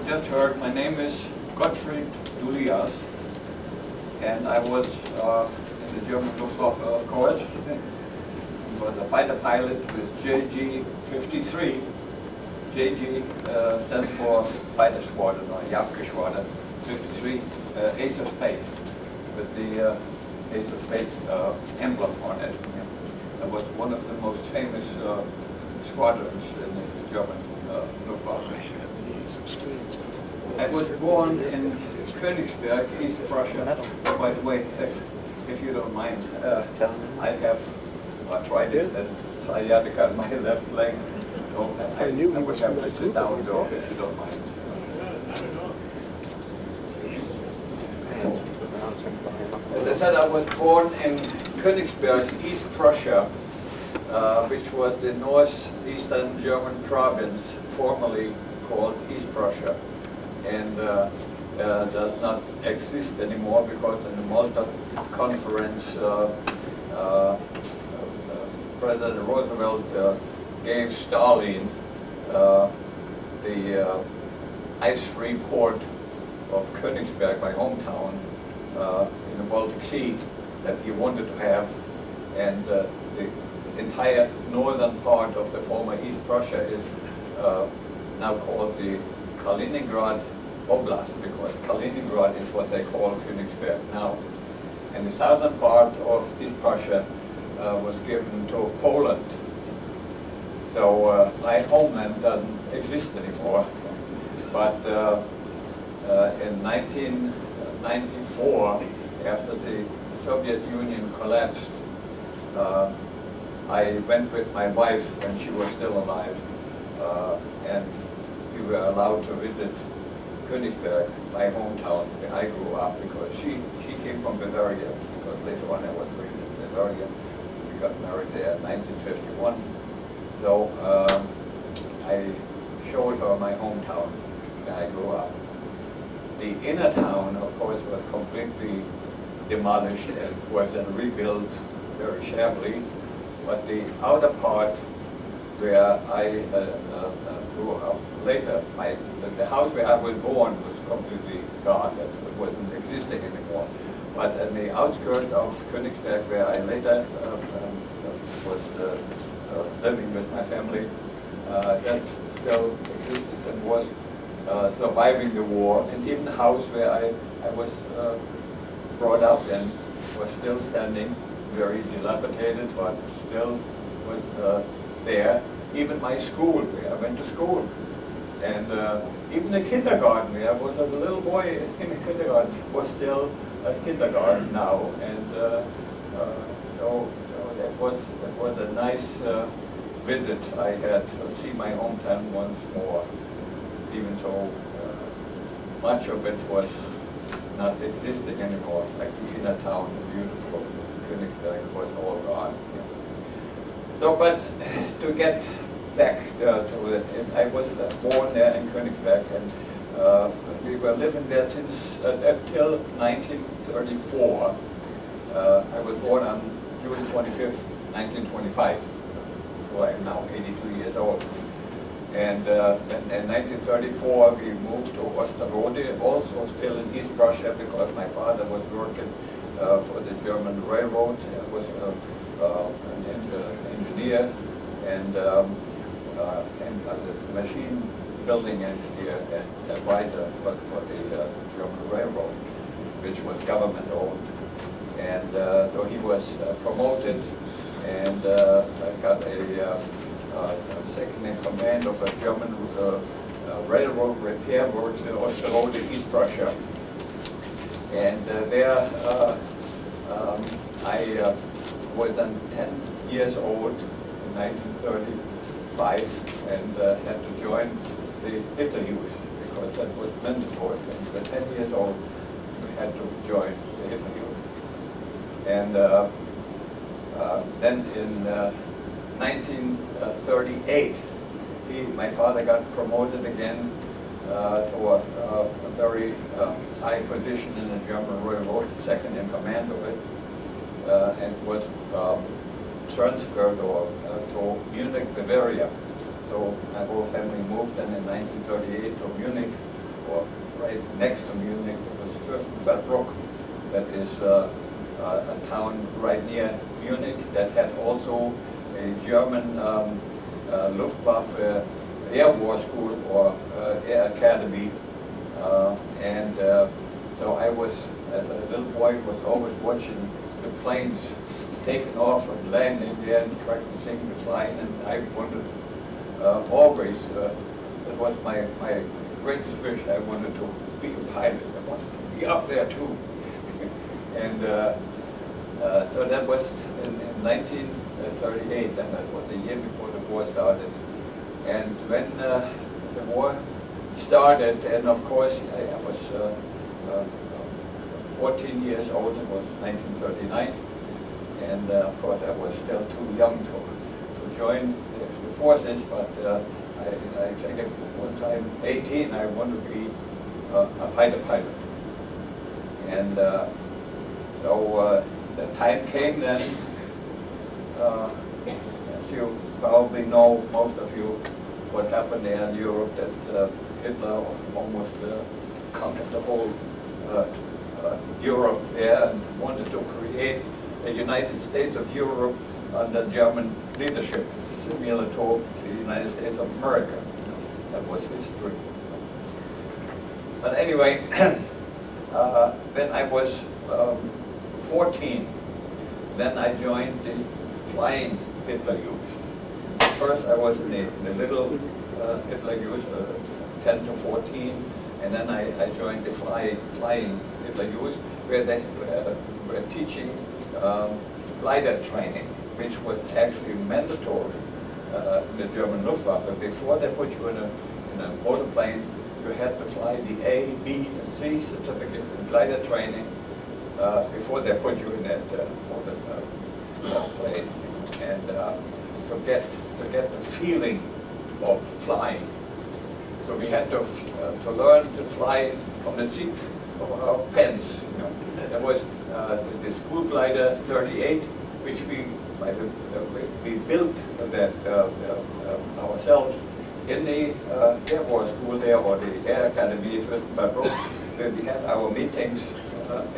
just heard, my name is Gottfried Dulias, and I was in the German Luftwaffe Corps. I was a fighter pilot with JG-53. JG stands for Fighter Squadron or Jagdgeschwader 53, Ace of Spades, with the Ace of Spades emblem on it. It was one of the most famous squadrons in the German Luftwaffe. I was born in Königsberg, East Prussia. By the way, if you don't mind, I have arthritis and sciatica in my left leg. So I would have to sit down though, if you don't mind. As I said, I was born in Königsberg, East Prussia, which was the northeastern German province, formerly called East Prussia, and does not exist anymore because in the Malta Conference, President Roosevelt gave Stalin the ice-free port of Königsberg, my hometown, in the Baltic Sea, that he wanted to have, and the entire northern part of the former East Prussia is now called the Kaliningrad Oblast, because Kaliningrad is what they call Königsberg now. And the southern part of East Prussia was given to Poland. So my homeland doesn't exist anymore. But in 1994, after the Soviet Union collapsed, I went with my wife when she was still alive, and we were allowed to visit Königsberg, my hometown where I grew up, because she came from Bavaria, because later on I was raised in Bavaria. We got married there in 1951. So I showed her my hometown where I grew up. The inner town, of course, was completely demolished and was then rebuilt very shabbily. But the outer part where I grew up later, the house where I was born was completely gone. It wasn't existing anymore. But in the outskirts of Königsberg, where I later was living with my family, that still existed and was surviving the war. And even the house where I was brought up in was still standing, very dilapidated, but still was there. Even my school, where I went to school. And even the kindergarten, where I was a little boy in the kindergarten, was still a kindergarten now. And so that was a nice visit I had to see my hometown once more, even though much of it was not existing anymore, like the inner town, the beautiful Königsberg, was all gone. So, but to get back to it, I was born there in Königsberg, and we were living there since until 1934. I was born on June 25th, 1925, so I'm now 82 years old. And in 1934 we moved to Osterode, also still in East Prussia, because my father was working for the German railroad. He was an engineer and a machine building engineer and advisor for the German railroad, which was government owned. And so he was promoted and got a second in command of a German railroad repair works in Osterode, East Prussia. And there I was then 10 years old in 1935 and had to join the Hitlerjugend, because that was mandatory. When you were 10 years old, you had to join the Hitlerjugend. And then in 1938, my father got promoted again to a very high position in the German railroad, second in command of it, and was transferred to Munich, Bavaria. So my whole family moved then in 1938 to Munich, or right next to Munich. It was Fürstenfeldbruck, that is a town right near Munich that had also a German Luftwaffe Air War School or Air Academy. So I was, as a little boy, was always watching the planes taking off and landing there and practicing the flying, and I wanted always, that was my greatest wish, I wanted to be a pilot. I wanted to be up there too. And so that was in 1938, and that was a year before the war started. And when the war started, and of course I was 14 years old, it was 1939, and of course I was still too young to join the forces, but I figured once I'm 18 I want to be a fighter pilot. And so the time came then, as you probably know, most of you, what happened there in Europe, that Hitler almost conquered the whole Europe there and wanted to create a United States of Europe under German leadership, similar to the United States of America. That was his dream. But anyway, when I was 14, then I joined the Flying Hitler Youth. First I was in the little Hitler Youth, 10 to 14, and then I joined the Flying Hitler Youth, where they were teaching glider training, which was actually mandatory in the German Luftwaffe. Before they put you in a motorplane, you had to fly the A, B, and C certificate in glider training before they put you in that plane, and to get the feeling of flying. So we had to learn to fly from the seat of our pants. You know. There was the school glider 38, which we built that ourselves in the Air War School there, or the Air Academy, where we had our meetings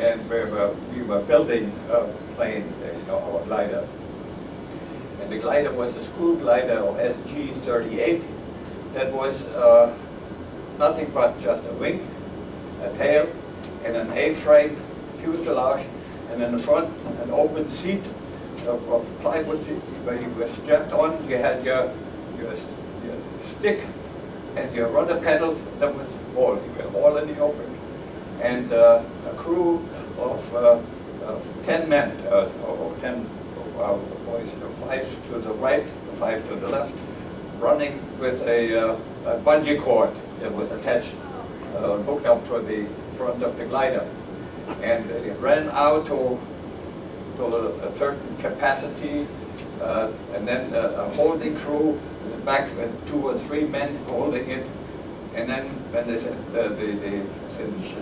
and where we were building planes, our gliders. And the glider was a school glider, or SG-38, that was nothing but just a wing, a tail, and an A-frame fuselage, and in the front an open seat of plywood where you were strapped on. You had your stick and your rudder pedals. That was all. You were all in the open, and a crew of 10 men, or 10 of our boys, 5 to the right, 5 to the left, running with a bungee cord that was attached, hooked up to the front of the glider, and it ran out to a certain capacity, and then a holding crew in the back with 2 or 3 men holding it, and then when the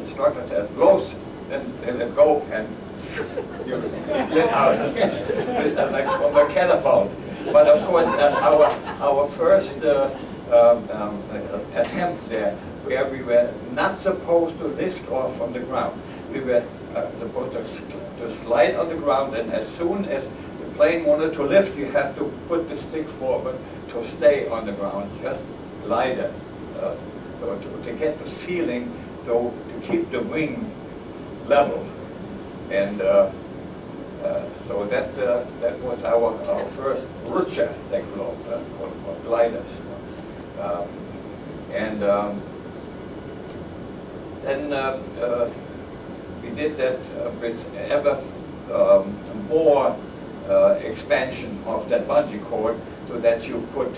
instructor said "close," then they let go and you let out like from a catapult. But of course, our first attempt there, where we were not supposed to lift off from the ground. We were supposed to slide on the ground, and as soon as the plane wanted to lift, you had to put the stick forward to stay on the ground, just glide it. So to get the feeling, to keep the wing level. And so that was our first Rutscher, they call it, gliders. Then we did that with ever more expansion of that bungee cord, so that you could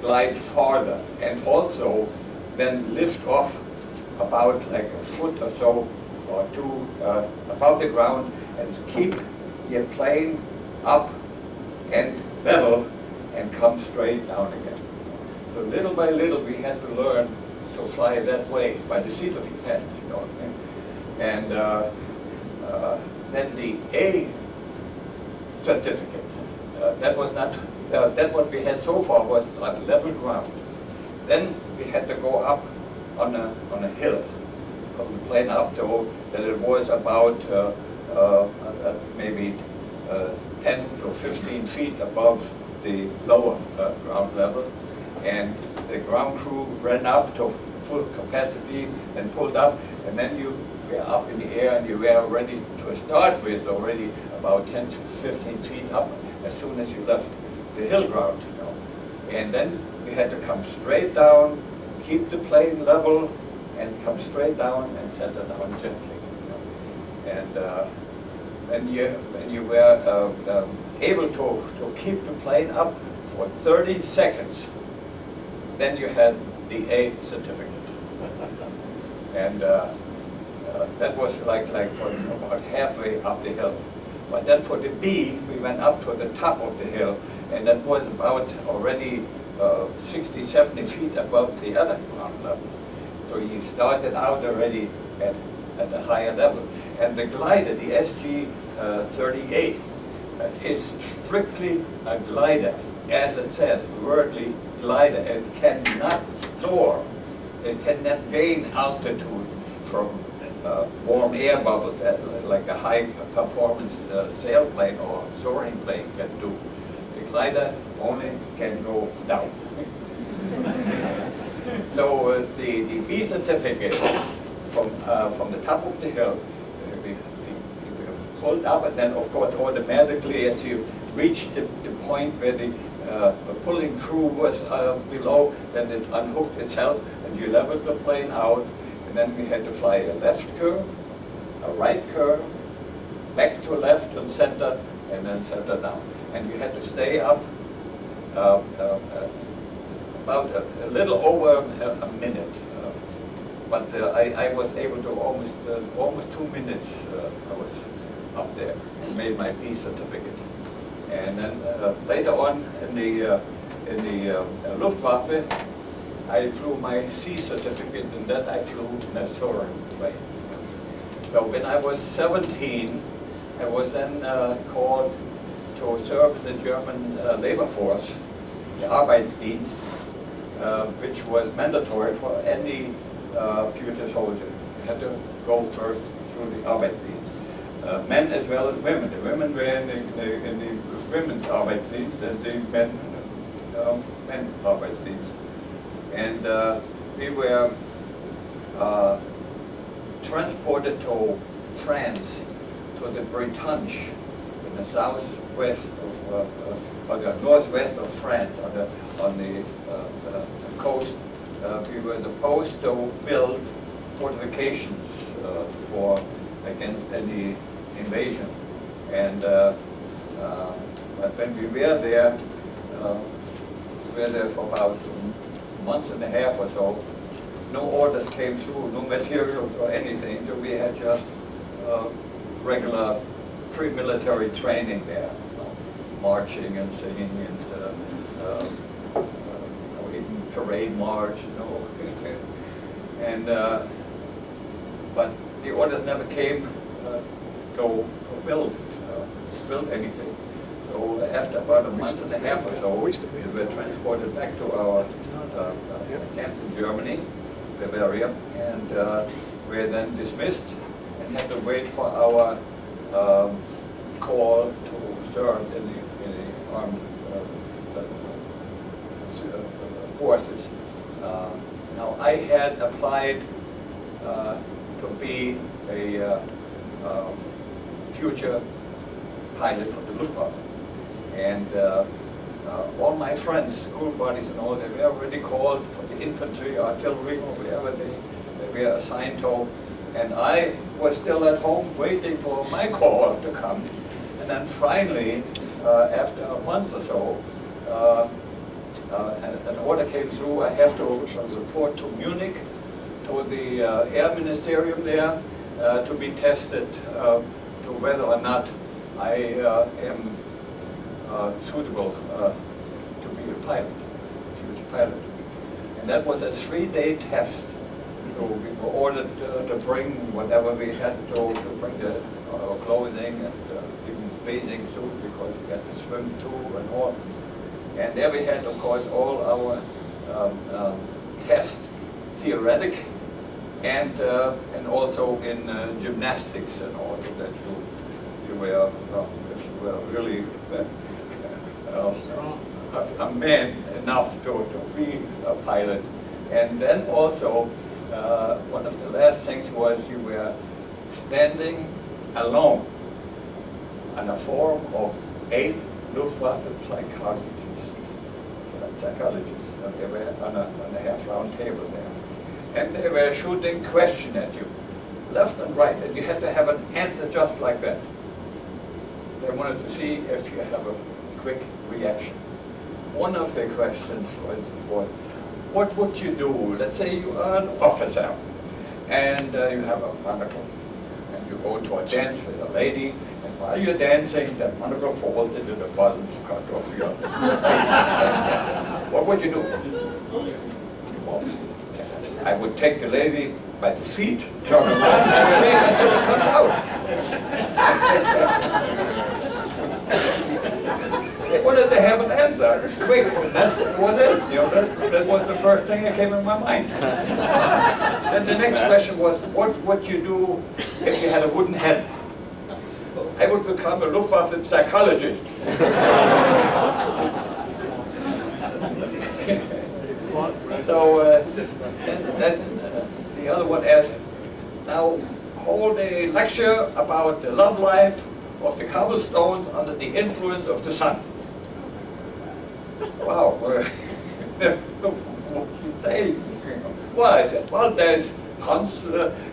glide farther, and also then lift off about like a foot or so or 2 above the ground, and keep your plane up and level and come straight down again. So little by little we had to learn to fly that way by the seat of your pants, you know what I mean? And then the A certificate, that was not, that what we had so far was on level ground. Then we had to go up on a hill, from the plane up to that it was about maybe 10 to 15 feet above the lower ground level, and the ground crew ran up to full capacity and pulled up, and then you were up in the air and you were ready to start with already about 10 to 15 feet up as soon as you left the hill ground, you know. And then we had to come straight down, keep the plane level, and come straight down and settle down gently, you know. And when you were able to keep the plane up for 30 seconds, then you had the A certificate. And that was like for about halfway up the hill. But then for the B, we went up to the top of the hill, and that was about already 60, 70 feet above the other ground level. So you started out already at a higher level. And the glider, the SG-38, is strictly a glider, as it says, wordly glider. It cannot soar. It cannot gain altitude from warm air bubbles like a high-performance sailplane or soaring plane can do. The glider only can go down. So the B certificate from the top of the hill, we pulled up, and then of course automatically as you reach the point where the pulling crew was below, then it unhooked itself and you leveled the plane out, and then we had to fly a left curve, a right curve, back to left and center, and then center down. And you had to stay up about a little over a minute. But I was able to almost 2 minutes I was up there and made my B certificate. And then later on in the Luftwaffe, I flew my C certificate, and then I flew in a soaring plane. So when I was 17, I was then called to serve in the German labor force, the Arbeitsdienst, which was mandatory for any future soldier. You had to go first through the Arbeitsdienst. Men as well as women. The women were in the women's Arbeitsdienst, and the men Arbeitsdienst. And we were transported to France, to the Bretagne, in the southwest of, or the northwest of France, on the coast. We were supposed to build fortifications against any invasion. And but when we were there for about a month and a half or so. No orders came through, no materials or anything, so we had just regular pre-military training there, you know, marching and singing and even parade march, you know. And but the orders never came to build anything. So after about a month and a half or so, we were transported back to our camp in Germany, Bavaria, and we were then dismissed and had to wait for our call to serve in the armed forces. Now I had applied to be a future pilot for the Luftwaffe. And all my friends, school buddies and all, they were already called for the infantry, artillery, or wherever they were assigned to. And I was still at home waiting for my call to come. And then finally, after a month or so, an order came through. I have to report to Munich, to the Air Ministerium there, to be tested to whether or not I am suitable to be a pilot, future pilot. And that was a 3-day test. So we were ordered to bring whatever we had to bring the clothing and even bathing suit, because we had to swim too and all. And there we had, of course, all our test theoretic and also in gymnastics and all, so that you were if you were really a man enough to be a pilot. And then also one of the last things was you were standing alone on a forum of 8 Luftwaffe psychologists. They were on a half-round table there. And they were shooting questions at you, left and right, and you had to have an answer just like that. They wanted to see if you have a quick reaction. One of the questions was, what would you do? Let's say you are an officer, and you have a monocle, and you go to a dance with a lady, and while you're dancing, that monocle falls into the bottom cut off your. What would you do? Well, I would take the lady by the feet, turn her around, and shake until it comes out. They wanted to have an answer, quick. That was it. You know, that was the first thing that came in my mind. Then the next question was, what would you do if you had a wooden head? I would become a Luftwaffe psychologist. So then the other one asked, now hold a lecture about the love life of the cobblestones under the influence of the sun. Wow, what do you say? Well, I said, well, there's Hans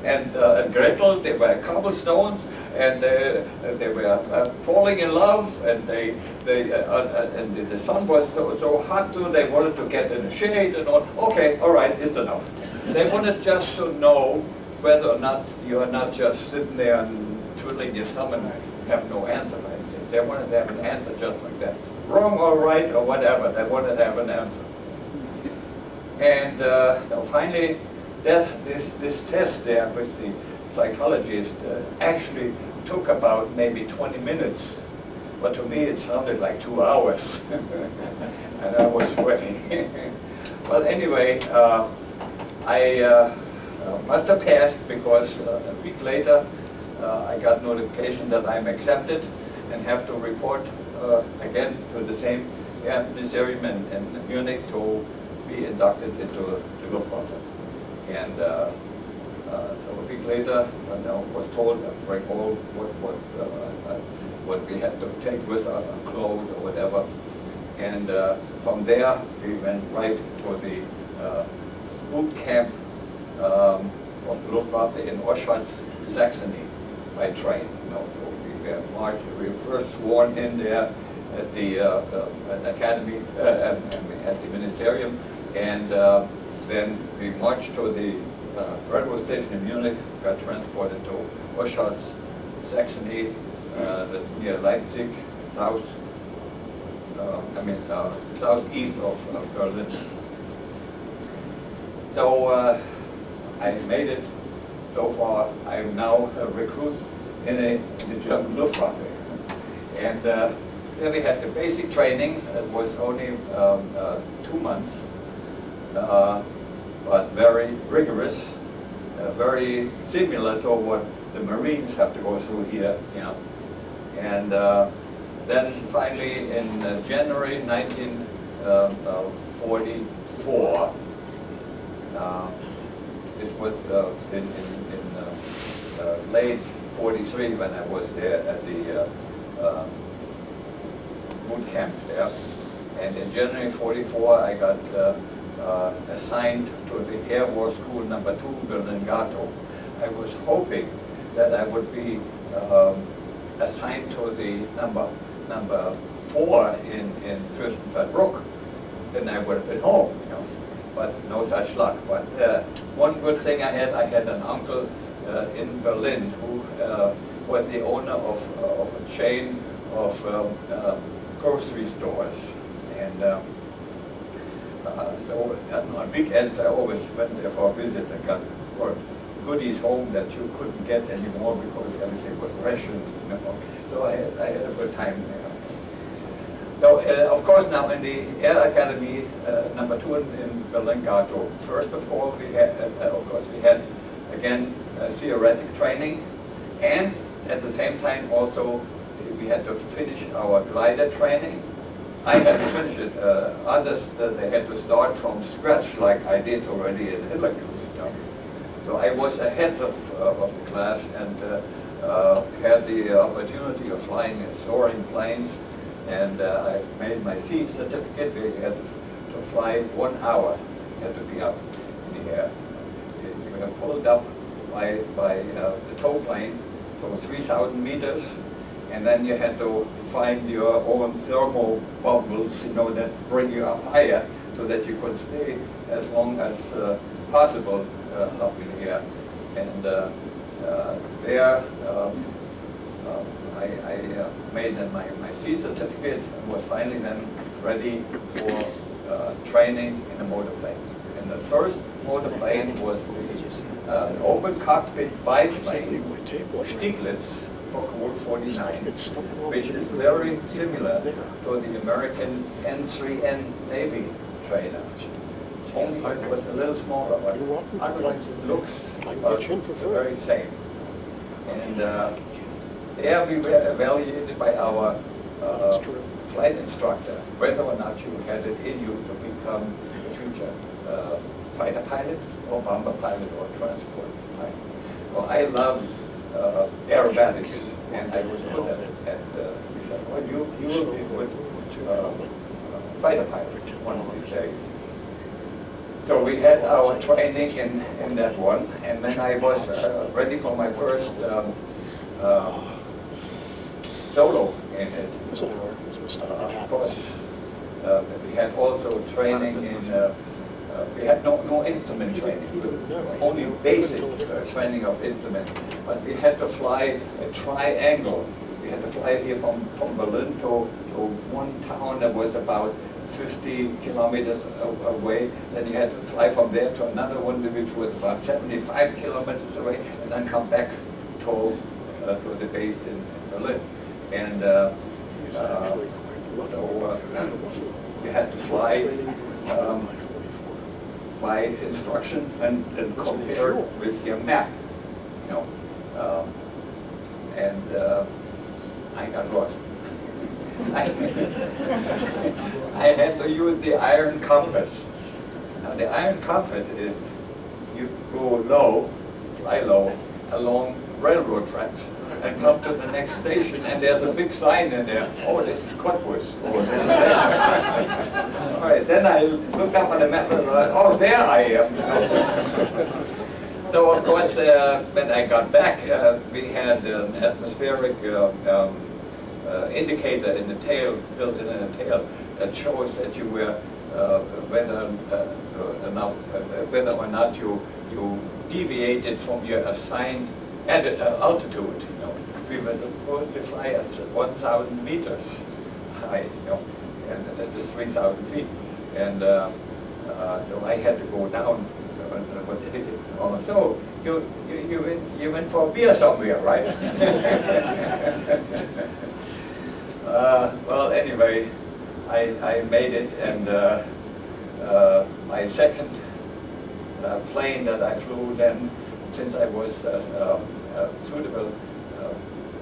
and Gretel, they were cobblestones, and they were falling in love, and and the sun was so hot too, they wanted to get in the shade and all. Okay, all right, it's enough. They wanted just to know whether or not you are not just sitting there and twiddling your thumb and have no answer for anything. They wanted to have an answer just like that. Wrong or right or whatever, they wanted to have an answer. And so finally, this test there with the psychologist actually took about maybe 20 minutes. But to me it sounded like 2 hours. And I was sweating. Well, anyway, I must have passed because a week later I got notification that I'm accepted and have to report again to the same ministerium in Munich to be inducted into the Luftwaffe. And so a week later, I was told to bring all what we had to take with us, our clothes or whatever. And from there, we went right to the boot camp of the Luftwaffe in Oschatz, Saxony, by train. You know, so we were marched. We were first sworn in there at the academy, at the ministerium, and then we marched to the railway station in Munich, got transported to Oschatz, Saxony, that's near Leipzig, southeast of Berlin. So I made it so far. I'm now a recruit in the German Luftwaffe. And there we had the basic training. It was only 2 months, but very rigorous, very similar to what the Marines have to go through here, you know. And then finally in January 1944, this was in late 43 when I was there at the boot camp there. And in January 44 I got assigned to the Air War School number 2, Berlin-Gato. I was hoping that I would be assigned to the number 4 in Fürstenfeldbruck. Then I would have been home, you know. But no such luck. But one good thing I had an uncle in Berlin who was the owner of a chain of grocery stores. And so on weekends I always went there for a visit and got goodies home that you couldn't get anymore because everything was rationed, you know. So I had a good time there. So, of course, now in the Air Academy number 2 in Berlin-Gato, first of all, we had, of course, we had, again, theoretic training, and at the same time also, we had to finish our glider training. I had to finish it. Others, they had to start from scratch, like I did already at Hitler. So I was ahead of the class and had the opportunity of flying soaring planes. And I made my C certificate where you had to fly 1 hour. You had to be up in the air. You were pulled up by the tow plane for 3,000 meters, and then you had to find your own thermal bubbles, that bring you up higher, so that you could stay as long as possible up in the air. And there. I made my C certificate and was finally then ready for training in a motorplane. And the first motorplane was the open cockpit biplane, Stieglitz for Colt 49, which is very similar to the American N3N Navy trainer. Only it was a little smaller, but otherwise it looks the very same. And there we were evaluated by our flight instructor, whether or not you had it in you to become a future fighter pilot or bomber pilot or transport pilot. Well, I love aerobatics, and I was good at it. And he said, well, you will be a good fighter pilot one of these days. So we had our training in that one, and then I was ready for my first solo in it. Of course, we had also training in, we had no instrument training, only basic training of instruments. But we had to fly a triangle. We had to fly here from Berlin to one town that was about 50 kilometers away. Then you had to fly from there to another one which was about 75 kilometers away, and then come back to the base in Berlin. And so you had to fly by instruction and compare with your map, and I got lost. I had to use the iron compass. Now the iron compass is you go low, fly low, along railroad tracks and come to the next station, and there's a big sign in there. Oh, this is Cottbus. All right, then I looked up on the map and oh, there I am. So of course, when I got back, we had an atmospheric indicator in the tail, built in the tail, that shows that you were whether or not you deviated from your assigned altitude. We were supposed to fly at 1,000 meters high, and that is 3,000 feet. And so I had to go down. Was indicated. Oh, so you went for a beer somewhere, right? Well, anyway, I made it, and my second plane that I flew then, since I was suitable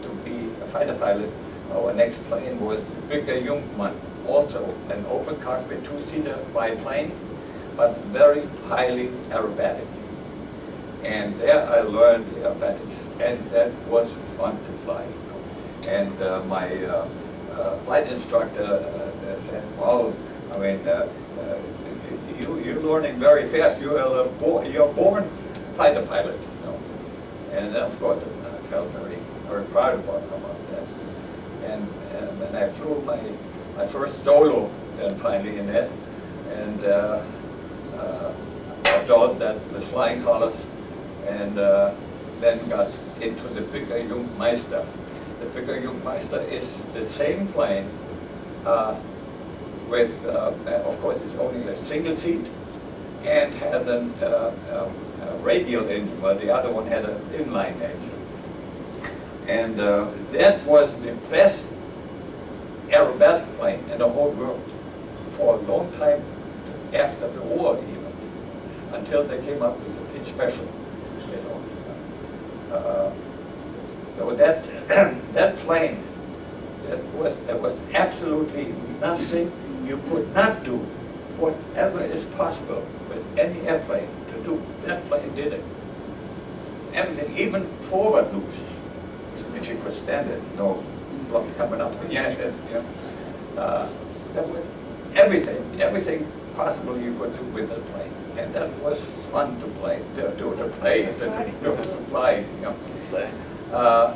to be a fighter pilot, our next plane was the Bigger Jungmann, also an open cockpit 2-seater biplane, but very highly aerobatic. And there I learned aerobatics, and that was fun to fly. And my flight instructor said, well, I mean, you're learning very fast. You're born fighter pilot. And of course, I felt very proud about that. And then I flew my first solo then finally in it, and thought that was flying colors, and then got into the Bigger Jungmeister. The Bigger Jungmeister is the same plane with, of course, it's only a single seat and had a radial engine, while the other one had an inline engine. And that was the best aerobatic plane in the whole world for a long time after the war even, until they came up with a pitch special, you know. So that that plane, there was absolutely nothing you could not do. Whatever is possible with any airplane to do, that plane did it. Everything, even forward loops, if you could stand it, no block coming up. Yeah, that was everything possible you could do with the plane, and that was fun to play, to play, to fly, you know.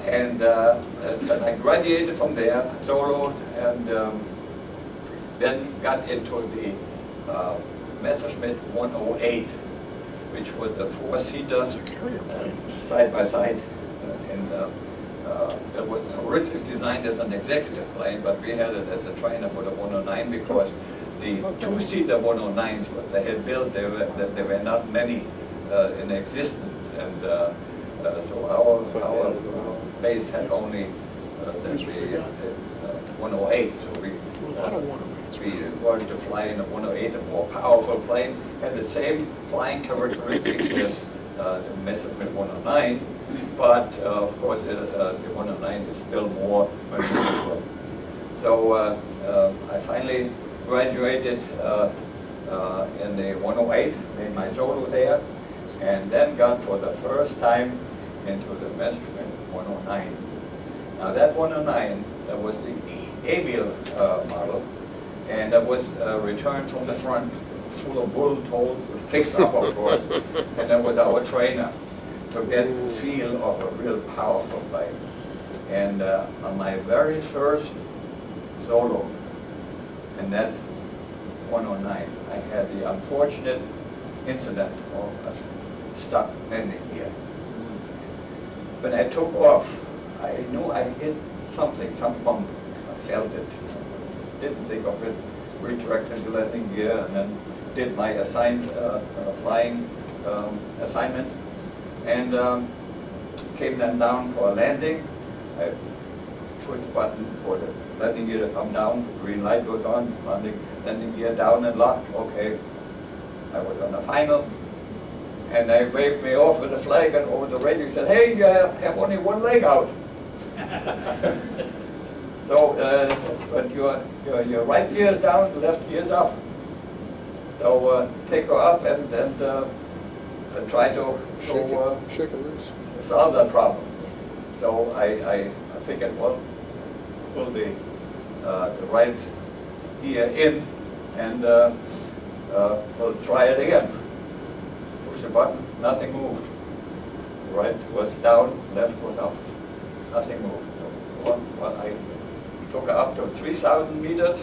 And I graduated from there, soloed, and then got into the Messerschmitt 108, which was a four-seater, side by side, and it was originally designed as an executive plane, but we had it as a trainer for the 109 because the two-seater 109s what they had built, there were not many in existence, and so our base had only the 108, so we wanted to fly in a 108, a more powerful plane, had the same flying characteristics as the Messerschmitt 109, but of course the 109 is still more maneuverable. So I finally graduated in the 108, made my solo there, and then got for the first time into the Messerschmitt 109. Now that 109, that was the avial model, and that was returned from the front full of bullet holes, fixed up of course, and that was our trainer to get the feel of a real powerful plane. And on my very first solo in that 109, I had the unfortunate incident of a stuck landing gear. When I took off, I knew I hit something, some bump. I felt it. Didn't think of it. Retracted the landing gear and then did my assigned flying assignment, and came then down for a landing. I pushed the button for the landing gear to come down. The green light goes on. Landing gear down and locked. Okay. I was on the final. And they waved me off with a flag, and over the radio said, "Hey, you have only one leg out." So, but your right gear is down, left gear is up. So take her up and try to solve that problem. So I figured, well, pull the right gear in, and we'll try it again. Push the button, nothing moved. Right was down, left was up, nothing moved. So, well, I took her up to 3,000 meters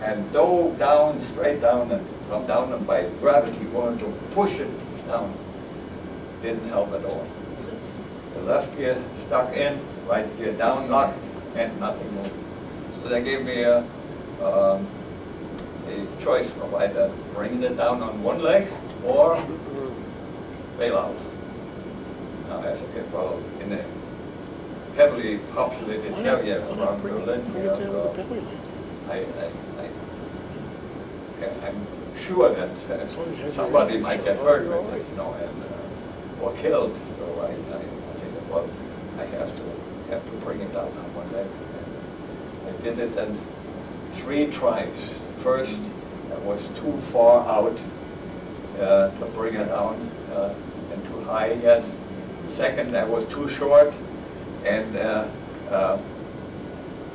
and dove down, straight down, and come down, and by gravity wanted to push it down. Didn't help at all. The left gear stuck in, right gear down, locked, and nothing moved. So they gave me a choice of either bringing it down on one leg or bail out. Now I said, well, in a heavily populated area around Berlin, I'm sure that somebody might get hurt with it, you know, and or killed. So I think, well, I have to bring it down on one leg. And I did it in 3 tries. First, I was too far out to bring it down and too high yet. Second, I was too short and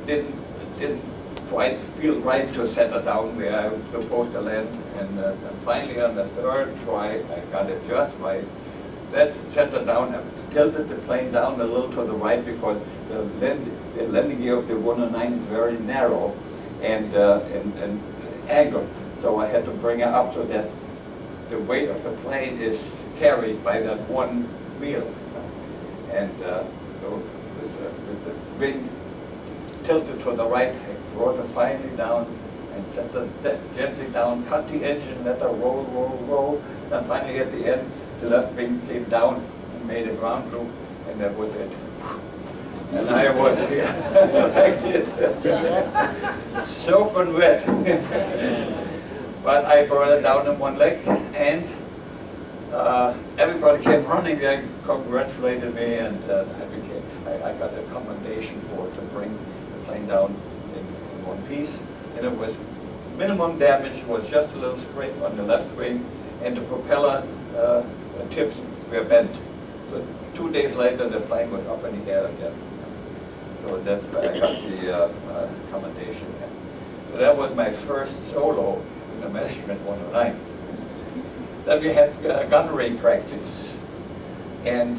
didn't quite feel right to set it down where I was supposed to land. And finally, on the 3rd try, I got it just right. That set it down. I tilted the plane down a little to the right because the landing gear of the 109 is very narrow and angled. So I had to bring it up so that the weight of the plane is carried by that one wheel. And so with the wing tilted to the right, I brought it finally down and set gently down, cut the engine, let it roll. And finally at the end, the left wing came down and made a ground loop, and that was it. And I was soaking wet. But I brought it down on one leg, and everybody came running and congratulated me, and I got a commendation to bring the plane down in one piece. And it was minimum damage was just a little scrape on the left wing, and the propeller tips were bent. So 2 days later, the plane was up in the air again. So that's where I got the commendation. So that was my first solo in the Messerschmitt 109. Then we had gunnery practice, and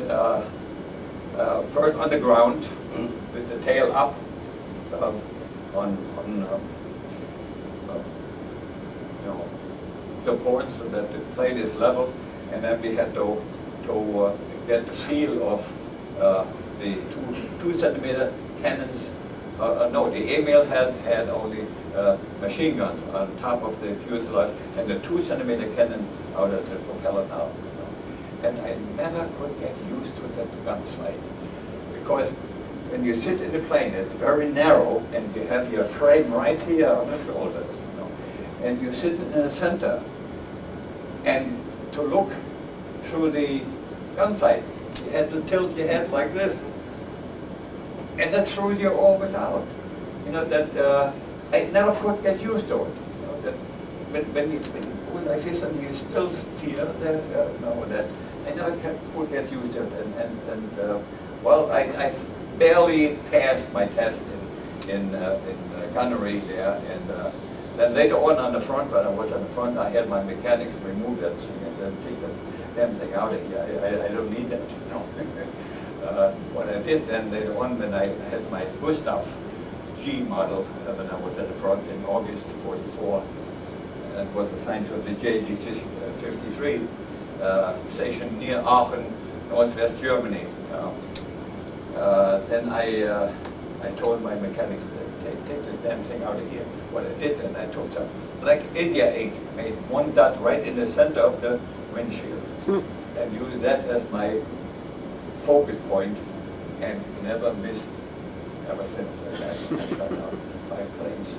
first on the ground with the tail up on support so that the plane is level, and then we had to get the feel of the 2 centimeter cannons. No, the Emil had only machine guns on top of the fuselage, and the 2 centimeter cannon out of the propeller now. And I never could get used to that gunsight, because when you sit in the plane, it's very narrow, and you have your frame right here on the shoulders, and you sit in the center, and to look through the gun sight, you had to tilt your head like this, and that threw you always out. That I never could get used to it. That when you go like this and you still steer, that I never could get used to it. And well, I barely passed my test in gunnery there, and then later on the front, when I was on the front, I had my mechanics remove that thing. I said, take the damn thing out of here. I don't need that. What I did then later on, when I had my Gustav G model when I was at the front in August '44, and was assigned to the JG-53 station near Aachen, northwest Germany. Then I told my mechanics, take this damn thing out of here. What I did, and I took some black India ink, made one dot right in the center of the windshield, and used that as my focus point, and never missed ever since. I shot down 5 planes,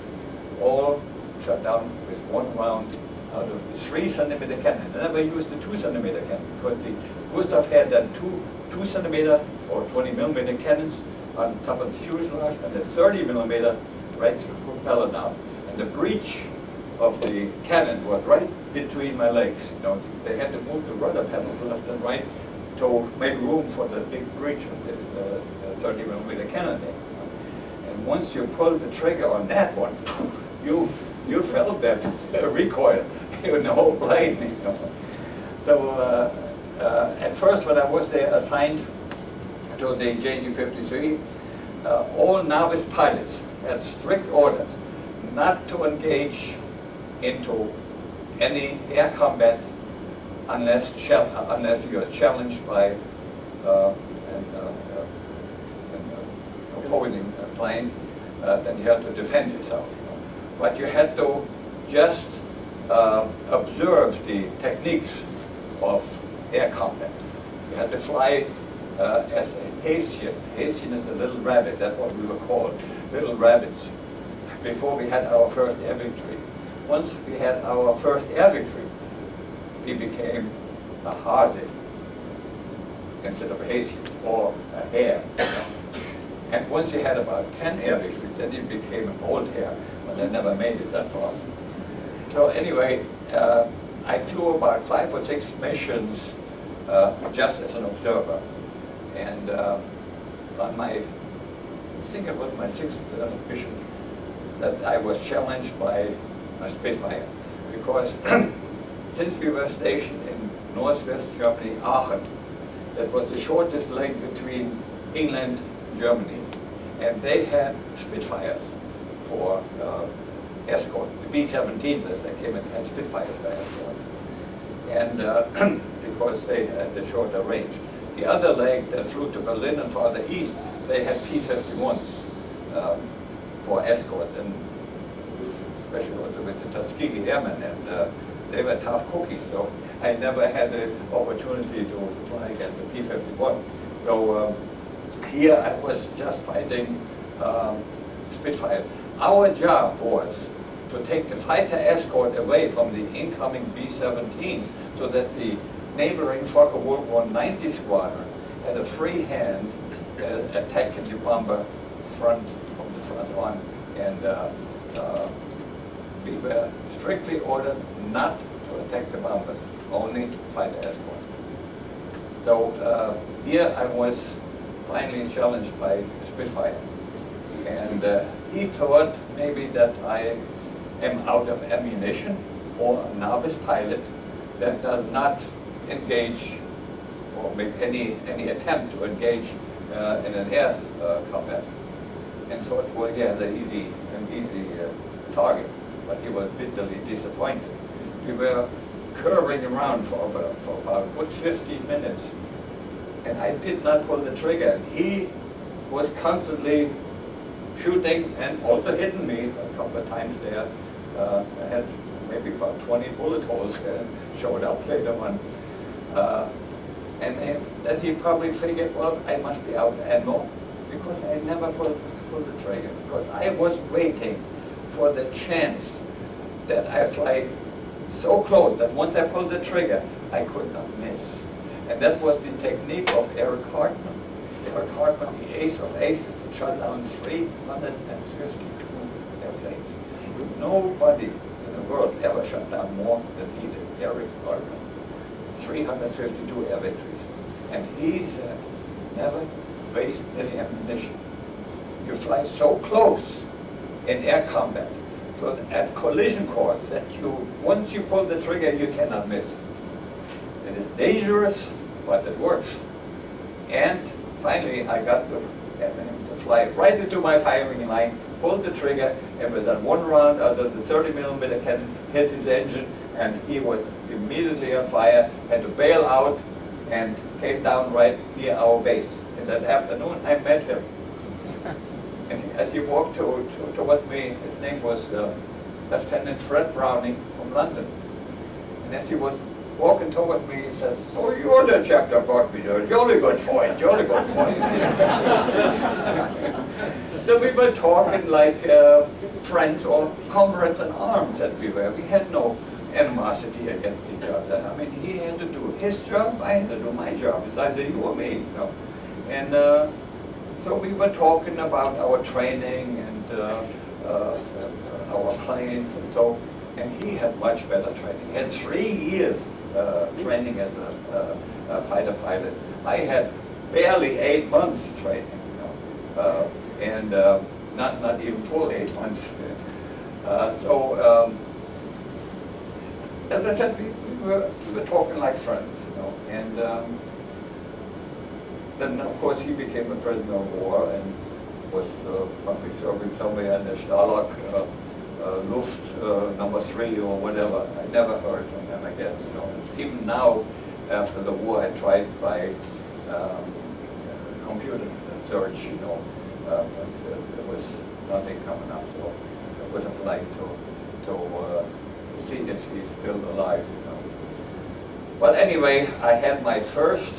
all shot down with 1 round out of the 3 centimeter cannon. I never used the 2 centimeter cannon, because the Gustav had then 2 centimeter or 20 millimeter cannons on top of the fuselage, and the 30 millimeter right through the propeller down. And the breech of the cannon was right between my legs. They had to move the rudder pedals left and right to make room for the big breech of this 30 millimeter cannon there. And once you pull the trigger on that one, you felt that recoil in the whole plane. So at first, when I was there assigned to the JG-53, all novice pilots had strict orders not to engage into any air combat unless you are challenged by an opposing plane. Then you had to defend yourself. But you had to just observe the techniques of air combat. You had to fly as a Haitian. Haitian is a little rabbit, that's what we were called, little rabbits, before we had our first air victory. Once we had our first air victory, we became a haze instead of a Haitian, or a hare. And once you had about 10 air victories, then it became an old hare, but I never made it that far. So anyway, I flew about 5 or 6 missions just as an observer. And on I think it was my 6th mission, that I was challenged by a Spitfire. Because since we were stationed in northwest Germany, Aachen, that was the shortest leg between England and Germany. And they had Spitfires for escort. The B-17s, as they came in, had Spitfires for escort. And because they had the shorter range. The other leg that flew to Berlin and farther east, they had P-51s for escort, and especially also with the Tuskegee Airmen, and they were tough cookies, so I never had the opportunity to fly against the P-51. So here I was just fighting Spitfire. Our job was to take the fighter escort away from the incoming B-17s so that the neighboring Fokker World War 90 squadron had a free hand attacking the bomber from the front on. And we were strictly ordered not to attack the bombers, only fighter escort. So here I was finally challenged by the Spitfire. And he thought maybe that I am out of ammunition or a novice pilot that does not engage or make any attempt to engage in an air combat. And thought, well, yeah, an easy target. But he was bitterly disappointed. We were curving around for about a good 15 minutes. And I did not pull the trigger. He was constantly shooting and also hitting me a couple of times there. I had maybe about 20 bullet holes showed up later on. And then he probably figured, well, I must be out of ammo because I never pulled the trigger. Because I was waiting for the chance that I fly so close that once I pulled the trigger, I could not miss. And that was the technique of Eric Hartman. Eric Hartman, the ace of aces, that shot down 352 airplanes. Nobody in the world ever shot down more than he did, Eric Hartman. 352 air victories. And he said, never waste any ammunition. You fly so close in air combat at collision course that once you pull the trigger, you cannot miss. It is dangerous, but it works. And finally, I got to fly right into my firing line, pulled the trigger, and with that one round out of the 30mm cannon hit his engine, and he was immediately on fire, had to bail out, and came down right near our base. In that afternoon, I met him. And as he walked towards me, his name was Lieutenant Fred Browning from London. And as he was walking towards me, he says, "So you're the chap that brought me there. Jolly good fight, jolly good fight." So we were talking like friends or comrades in arms that we were. We had no animosity against each other. I mean, he had to do his job, I had to do my job. It's either you or me. You know? And so we were talking about our training and our planes and so. And he had much better training. He had 3 years training as a fighter pilot. I had barely 8 months training, you know, and not even full 8 months. As I said, we were talking like friends, you know, and then of course he became a prisoner of war and was probably serving somewhere in the Stalag Luft number 3 or whatever. I never heard from him again, you know. Even now, after the war, I tried by computer search, you know, but there was nothing coming up. So I would have liked to see if he's still alive, you know. But anyway, I had my first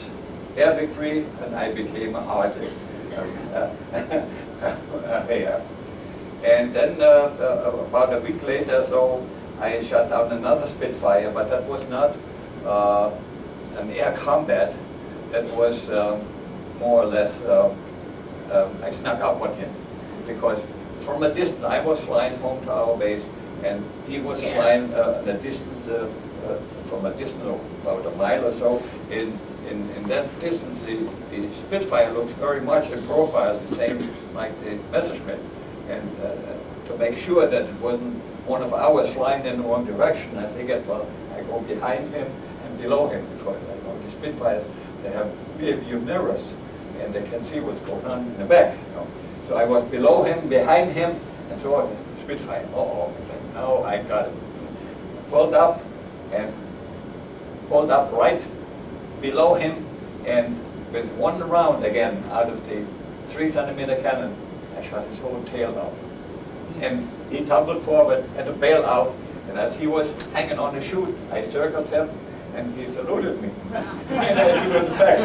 air victory, and I became a Arctic. And then about a week later, so I shot down another Spitfire, but that was not an air combat. That was more or less, I snuck up on him. Because from a distance, I was flying home to our base, and he was flying the distance from a distance of about a mile or so. In that distance, the Spitfire looks very much in profile the same like the Messerschmitt. And to make sure that it wasn't one of ours flying in the wrong direction, I figured, well, I go behind him and below him, because I know the Spitfires, they have rear view mirrors, and they can see what's going on in the back. You know? So I was below him, behind him, and so on. Spitfire, now I got it. Pulled up, and pulled up right below him, and with one round again out of the 3-centimeter cannon, I shot his whole tail off. And he tumbled forward, had to bail out, and as he was hanging on the chute, I circled him, and he saluted me. And I saluted back.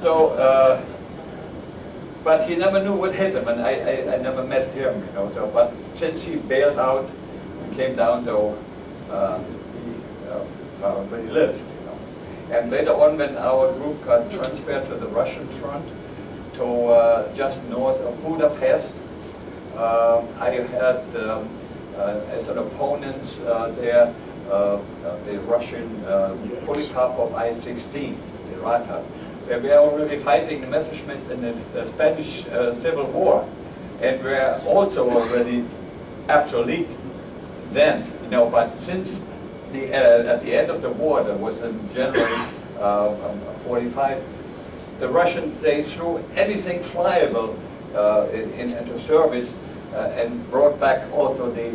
So, but he never knew what hit him, and I never met him, you know. So, but since he bailed out and came down, so he found where he lived, you know. And later on, when our group got transferred to the Russian front, to just north of Budapest, I had as an opponent there the Russian Polycarp of I-16, the Ratas. They were already fighting the Messerschmitt in the Spanish Civil War, and were also already obsolete then, you know. But since at the end of the war, that was in January 45, the Russians, they threw anything flyable into service and brought back also the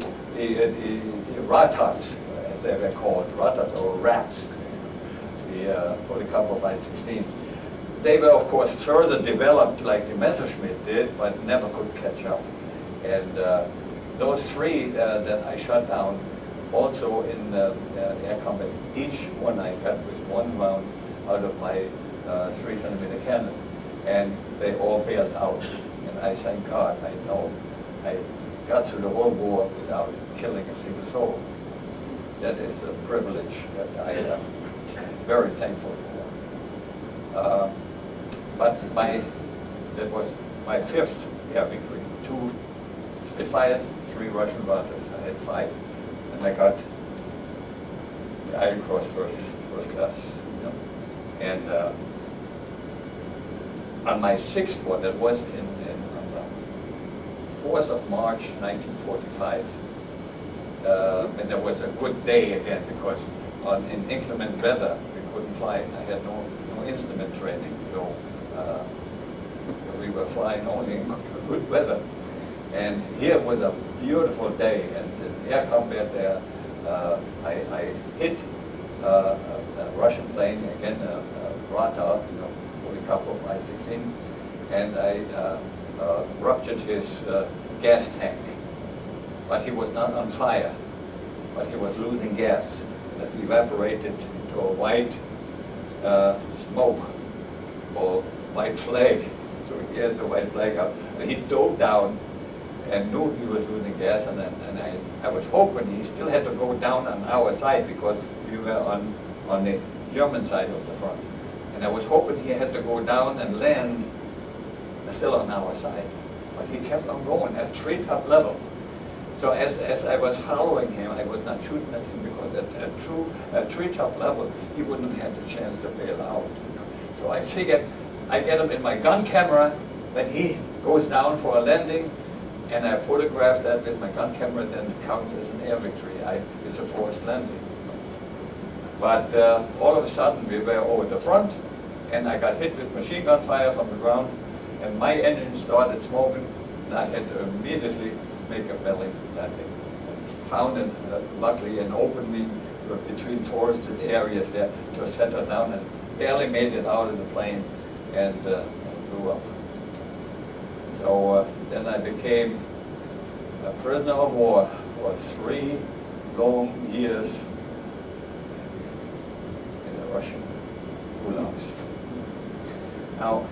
Ratas, as they were called, Ratas or rats, the Polycarp of I-16. They were, of course, further developed like the Messerschmitt did, but never could catch up. And those three that I shot down, also in air combat, each one I got with one round out of my 3-centimeter cannon, and they all bailed out. And I thank God, I know I got through the whole war without killing a single soul. That is a privilege that I am very thankful for. But that was my 5th air victory. 2 Spitfires, 3 Russian Ratas. I had 5, and I got the Iron Cross first class. You know. And on my 6th one, that was on the 4th of March 1945, and there was a good day again, because in inclement weather we couldn't fly. I had no instrument training, so we were flying only in good weather. And here was a beautiful day, and in air combat there, I hit a Russian plane, again a Rata, you know, Polycarp of I-16, and I ruptured his gas tank. But he was not on fire, but he was losing gas. That evaporated into a white smoke, or white flag. So he had the white flag up, and he dove down and knew he was losing gas, and I was hoping he still had to go down on our side, because we were on the German side of the front. And I was hoping he had to go down and land still on our side. But he kept on going at treetop level. So as I was following him, I was not shooting at him, because at treetop level, he wouldn't have had the chance to bail out. So I figured I get him in my gun camera, then he goes down for a landing, and I photographed that with my gun camera, then it counts as an air victory. It's a forced landing. But all of a sudden, we were over the front, and I got hit with machine gun fire from the ground, and my engine started smoking, and I had to immediately make a belly landing. And found, luckily, an opening between forested areas there to settle down, and barely made it out of the plane, and blew up. So then I became a prisoner of war for 3 long years in the Russian gulags. Now,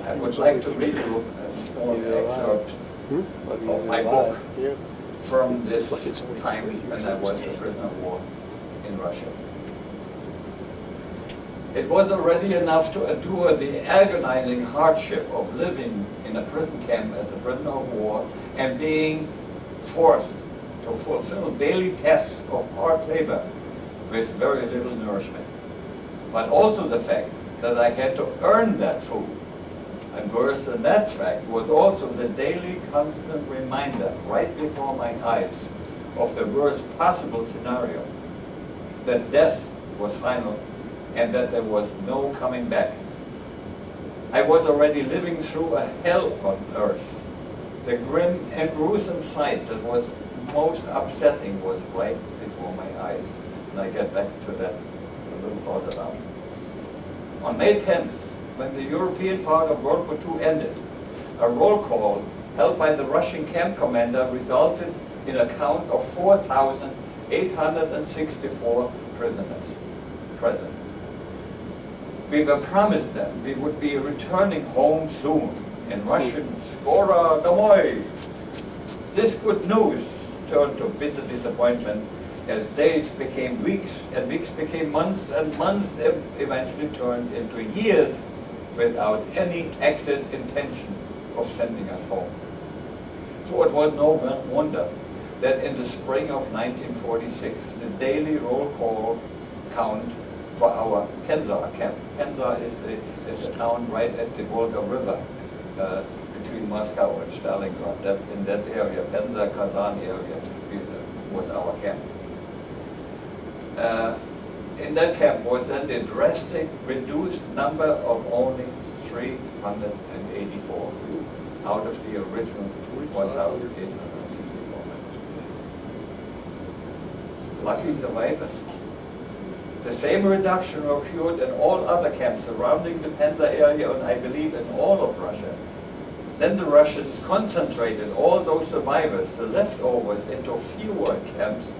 I would like to read you a small excerpt of my book from this time when I was a prisoner of war in Russia. It was already enough to endure the agonizing hardship of living in a prison camp as a prisoner of war and being forced to fulfill daily tasks of hard labor with very little nourishment. But also the fact that I had to earn that food. And worse than that fact was also the daily constant reminder right before my eyes of the worst possible scenario, that death was final and that there was no coming back. I was already living through a hell on earth. The grim and gruesome sight that was most upsetting was right before my eyes. And I get back to that a little further down. On May 10th, when the European part of World War II ended, a roll call held by the Russian camp commander resulted in a count of 4,864 prisoners present. We were promised them we would be returning home soon. In Russian, Skora domoy. This good news turned to bitter disappointment as days became weeks and weeks became months and months eventually turned into years without any acted intention of sending us home. So it was no wonder that in the spring of 1946, the daily roll call count for our Penza camp. Penza is a town right at the Volga River between Moscow and Stalingrad. In that area, Penza, Kazan area, was our camp. In that camp was then the drastic reduced number of only 384 out of the original 1,864. Lucky survivors. The same reduction occurred in all other camps surrounding the Penza area and I believe in all of Russia. Then the Russians concentrated all those survivors, the leftovers, into fewer camps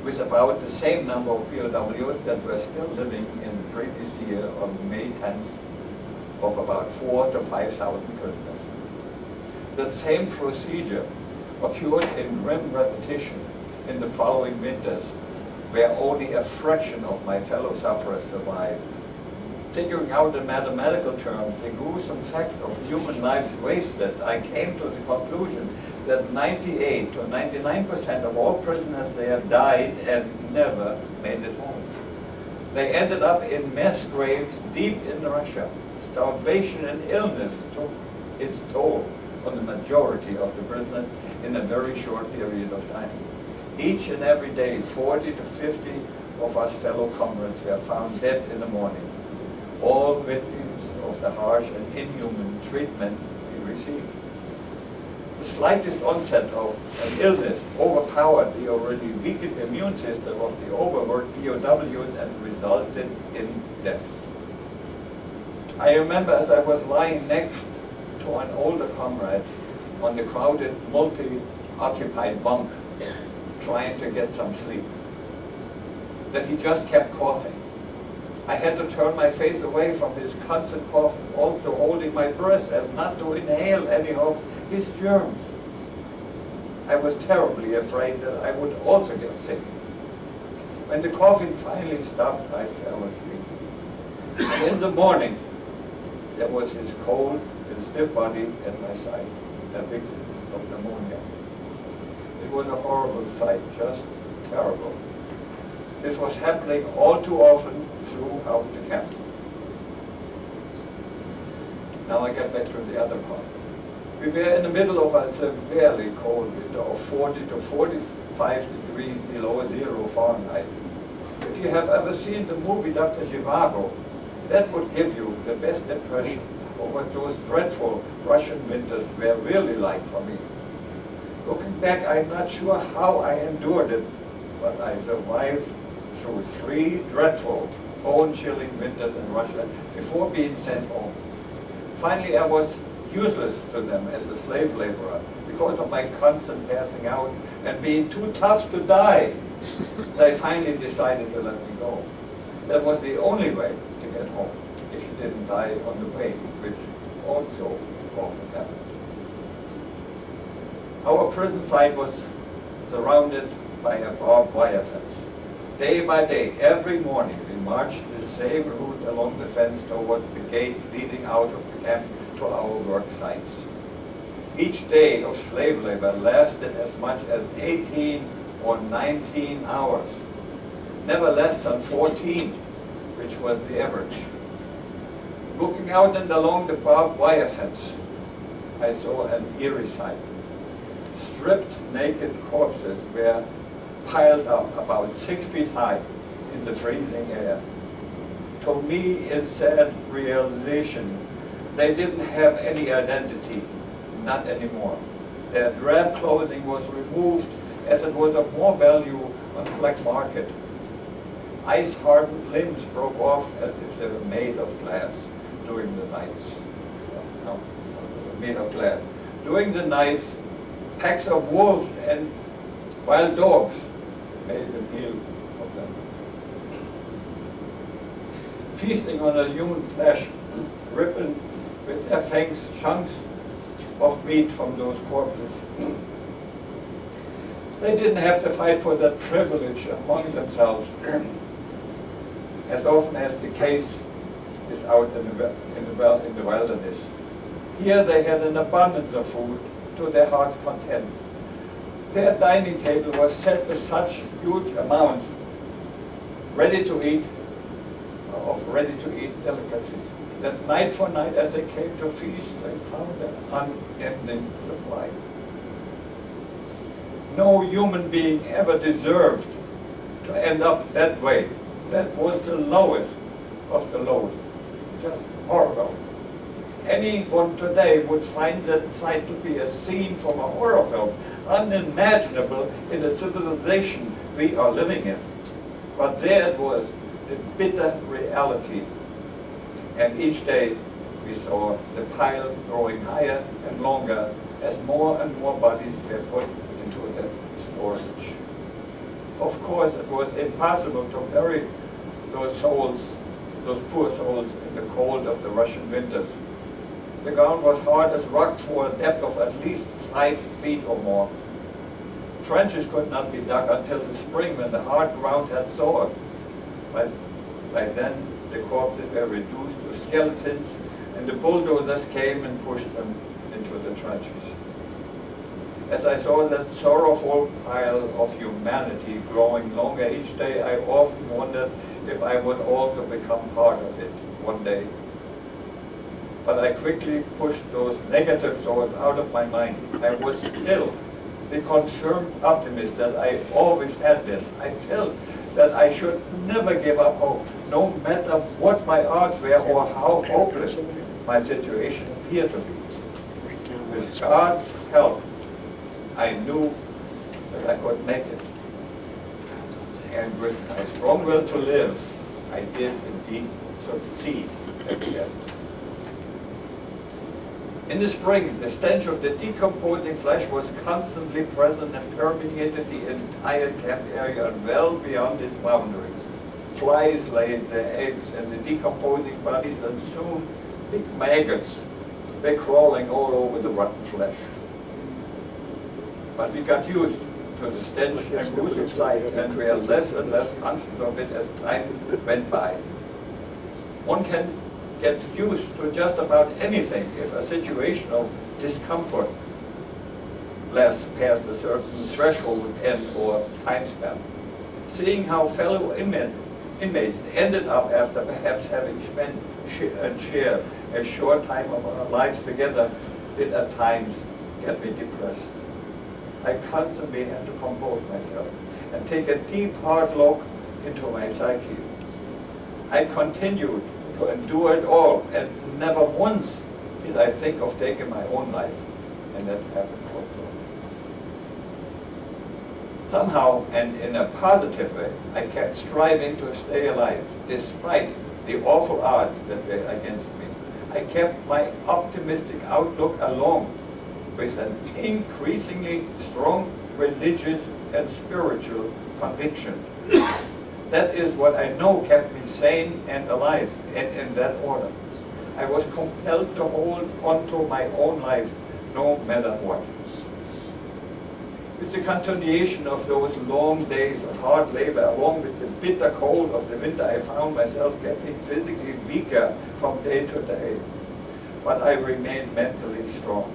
with about the same number of POWs that were still living in the previous year on May 10th of about 4,000 to 5,000 prisoners. The same procedure occurred in grim repetition in the following winters, where only a fraction of my fellow sufferers survived. Figuring out in mathematical terms the gruesome fact of human lives wasted, I came to the conclusion that 98 to 99% of all prisoners there died and never made it home. They ended up in mass graves deep in Russia. Starvation and illness took its toll on the majority of the prisoners in a very short period of time. Each and every day, 40 to 50 of us fellow comrades were found dead in the morning, all victims of the harsh and inhuman treatment we received. The slightest onset of an illness overpowered the already weakened immune system of the overworked POWs and resulted in death. I remember as I was lying next to an older comrade on the crowded, multi-occupied bunk, trying to get some sleep, that he just kept coughing. I had to turn my face away from his constant cough, also holding my breath as not to inhale any of his germs. I was terribly afraid that I would also get sick. When the coughing finally stopped, I fell asleep. And in the morning, there was his cold and stiff body at my side, a victim of pneumonia. It was a horrible sight, just terrible. This was happening all too often throughout the camp. Now I get back to the other part. We were in the middle of a severely cold winter of 40 to 45 degrees below 0 Fahrenheit. If you have ever seen the movie Dr. Zhivago, that would give you the best impression of what those dreadful Russian winters were really like for me. Looking back, I'm not sure how I endured it, but I survived through 3 dreadful, bone-chilling winters in Russia before being sent home. Finally, I was useless to them as a slave laborer because of my constant passing out and being too tough to die. They finally decided to let me go. That was the only way to get home if you didn't die on the way, which also often happened. Our prison site was surrounded by a barbed wire fence. Day by day, every morning, we marched the same route along the fence towards the gate leading out of the camp to our work sites. Each day of slave labor lasted as much as 18 or 19 hours, never less than 14, which was the average. Looking out and along the barbed wire fence, I saw an eerie sight. Stripped, naked corpses were piled up about 6 feet high in the freezing air. To me, in sad realization, they didn't have any identity, not anymore. Their drab clothing was removed as it was of more value on the black market. Ice-hardened limbs broke off as if they were made of glass during the nights. No, made of glass. During the nights, packs of wolves and wild dogs made a meal of them. feasting on a human flesh, ripping with their fangs chunks of meat from those corpses. They didn't have to fight for that privilege among themselves, as often as the case is out in the wilderness. Here they had an abundance of food to their heart's content. Their dining table was set with such huge amounts, ready-to-eat delicacies, that night for night as they came to feast, they found an unending supply. No human being ever deserved to end up that way. That was the lowest of the lowest. Just horrible. Anyone today would find that sight to be a scene from a horror film, unimaginable in the civilization we are living in. But there it was, the bitter reality. And each day we saw the pile growing higher and longer as more and more bodies were put into that storage. Of course, it was impossible to bury those souls, those poor souls, in the cold of the Russian winters. The ground was hard as rock for a depth of at least 5 feet or more. Trenches could not be dug until the spring when the hard ground had thawed. But by then, the corpses were reduced to skeletons, and the bulldozers came and pushed them into the trenches. As I saw that sorrowful pile of humanity growing longer each day, I often wondered if I would also become part of it one day. But I quickly pushed those negative thoughts out of my mind. I was still the confirmed optimist that I always had been. I felt that I should never give up hope, no matter what my odds were or how hopeless my situation appeared to be. With God's help, I knew that I could make it. And with my strong will to live, I did indeed succeed at the end. In the spring, the stench of the decomposing flesh was constantly present and permeated the entire camp area and well beyond its boundaries. Flies laid their eggs in the decomposing bodies, and soon big maggots were crawling all over the rotten flesh. But we got used to the stench and gruesome sight, and we are less and less conscious of it as time went by. One can get used to just about anything if a situation of discomfort lasts past a certain threshold end or time span. Seeing how fellow inmates ended up after perhaps having spent and shared a short time of our lives together did at times get me depressed. I constantly had to compose myself and take a deep, hard look into my psyche. I continued to endure it all, and never once did I think of taking my own life, and that happened also. Somehow, and in a positive way, I kept striving to stay alive, despite the awful odds that were against me. I kept my optimistic outlook along with an increasingly strong religious and spiritual conviction. That is what I know kept me sane and alive, and in that order. I was compelled to hold on to my own life, no matter what. With the continuation of those long days of hard labor, along with the bitter cold of the winter, I found myself getting physically weaker from day to day. But I remained mentally strong.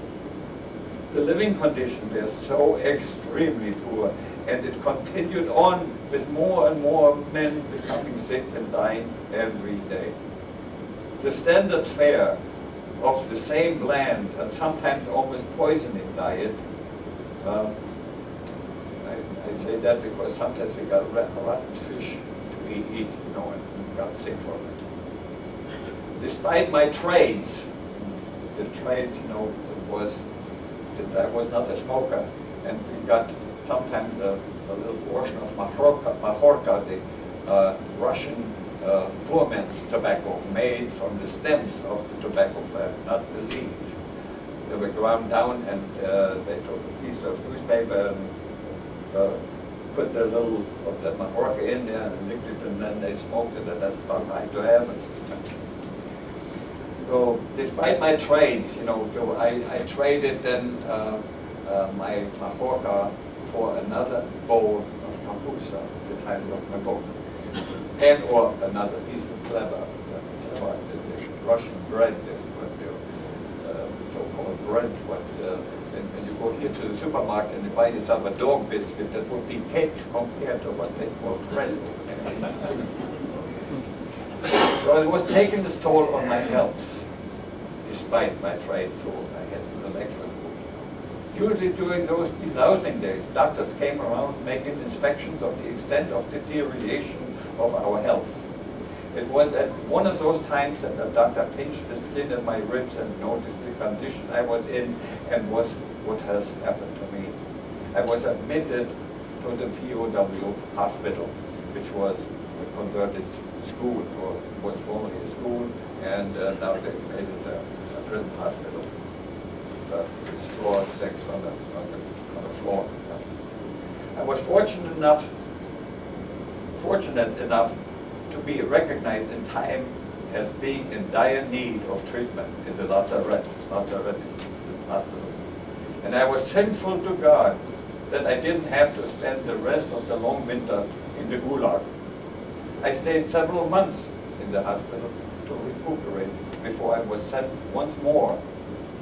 The living conditions were so extremely poor, and it continued on with more and more men becoming sick and dying every day. The standard fare of the same bland and sometimes almost poisoning diet, I say that because sometimes we got rotten fish to eat, and got sick from it. Despite my trades, the trades, was, since I was not a smoker, and we got sometimes a little portion of Mahorka, the Russian poor man's tobacco made from the stems of the tobacco plant, not the leaves. They were ground down, and they took a piece of newspaper and put the little of the Mahorca in there and licked it, and then they smoked it, and that's not right to heaven. So despite my trades, so I traded then my Mahorca for another bowl of Kapusa, the title of my book, and or another piece of clever, this Russian bread, is what so-called bread. When you go here to the supermarket and you buy yourself a dog biscuit, that would be cake compared to what they call bread. So it was taking this toll on my health, despite my trade, so I had to do extra food. Usually during those delousing days, doctors came around making inspections of the extent of deterioration of our health. It was at one of those times that the doctor pinched the skin of my ribs and noticed the condition I was in and what has happened to me. I was admitted to the POW hospital, which was a converted school, or was formerly a school, and now they made it a prison hospital. With floor 6 on the floor. I was fortunate enough to be recognized in time as being in dire need of treatment in the Lazaret hospital. And I was thankful to God that I didn't have to spend the rest of the long winter in the Gulag. I stayed several months in the hospital to recuperate before I was sent once more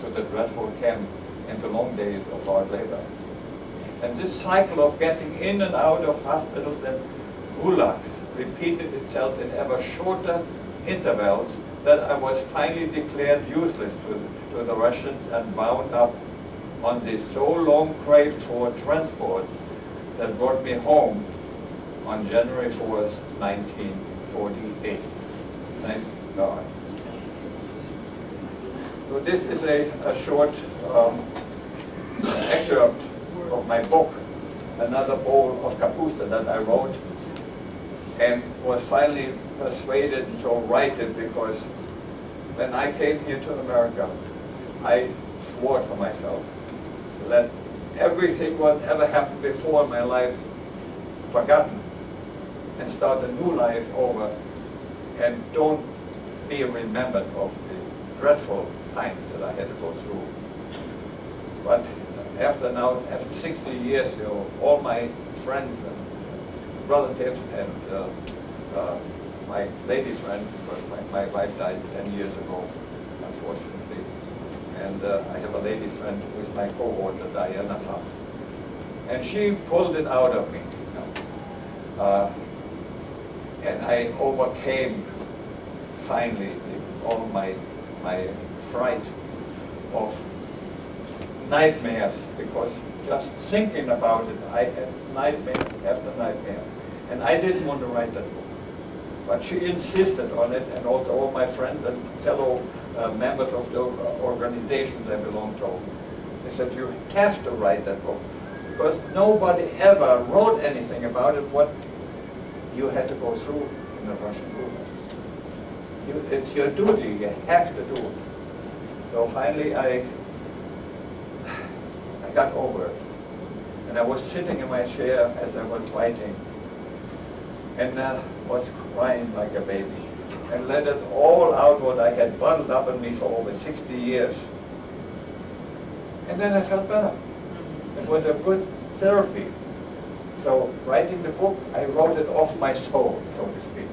to the dreadful camp and the long days of hard labor. And this cycle of getting in and out of hospitals and gulags repeated itself in ever shorter intervals that I was finally declared useless to the Russians and wound up on this so long craved for transport that brought me home on January 4th, 1948. Thank God. So this is a short excerpt of my book, Another Bowl of Kapusta, that I wrote and was finally persuaded to write it because when I came here to America, I swore to myself to let everything what ever happened before in my life forgotten and start a new life over and don't be remembered of the dreadful times that I had to go through. But after 60 years, all my friends and relatives and my lady friend, because my wife died 10 years ago, unfortunately. And I have a lady friend who is my co-author, Diana Fox. And she pulled it out of me. And I overcame finally all my fright of nightmares, because just thinking about it, I had nightmare after nightmare. And I didn't want to write that book. But she insisted on it, and also all my friends and fellow members of the organizations I belong to. They said, you have to write that book, because nobody ever wrote anything about it, what you had to go through in the Russian gulags. It's your duty, you have to do it. So finally I got over it. And I was sitting in my chair as I was writing, and was crying like a baby, and let it all out what I had bottled up in me for over 60 years. And then I felt better. It was a good therapy. So writing the book, I wrote it off my soul, so to speak.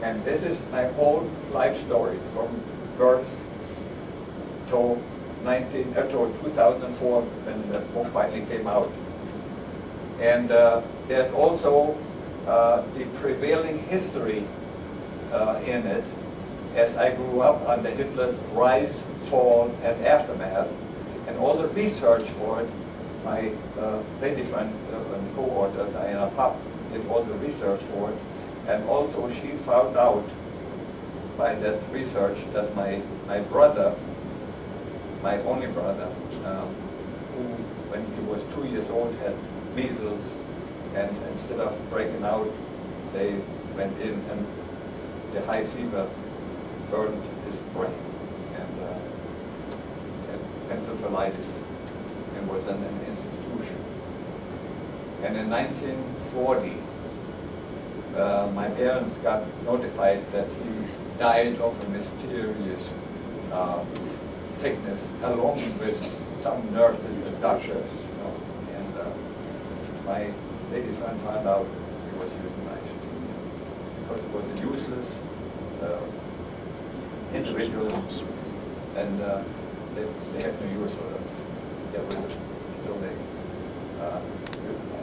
And this is my whole life story from birth to 2004 when the book finally came out. And there's also the prevailing history in it as I grew up under Hitler's rise, fall, and aftermath, and all the research for it. My lady friend and co-author, Diana Popp, did all the research for it, and also she found out by that research that my brother, my only brother, who when he was 2 years old had measles, and instead of breaking out, they went in and the high fever burned his brain and encephalitis, and was in an institution. And in 1940, my parents got notified that he died of a mysterious sickness, along with some nurses and doctors. And my lady son found out he was euthanized because he was a useless individual, and they had no use for them. They were still they euthanized.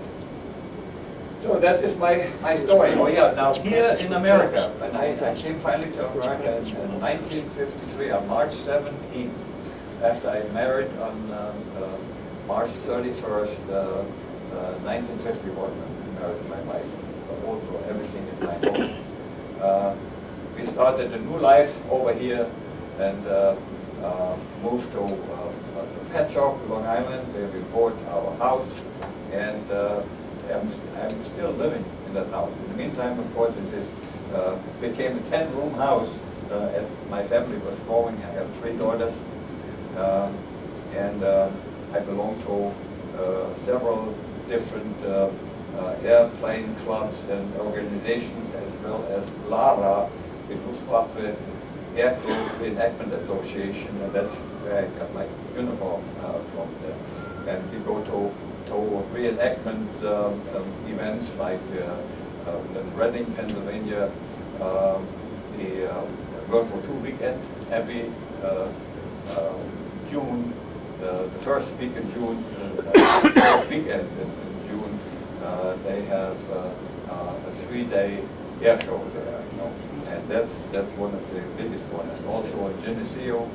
So that is my story. Oh yeah, now here in America, when I came finally to America in 1953, on March 17th, after I married on March 31st, 1951, I married my wife, also everything in my home. We started a new life over here and moved to Patchogue, Long Island, where we bought our house, and I'm still living in that house. In the meantime, of course, it became a 10-room house as my family was growing. I have 3 daughters, and I belong to several different airplane clubs and organizations, as well as LARA, the Luftwaffe Aircrew Reenactment Association, and that's where I got my uniform from there. And we go to reenactment events like in Reading, Pennsylvania, the World War II weekend every June, the first week in June, first weekend in June, they have a 3-day air show there, and that's one of the biggest ones. And also in Geneseo,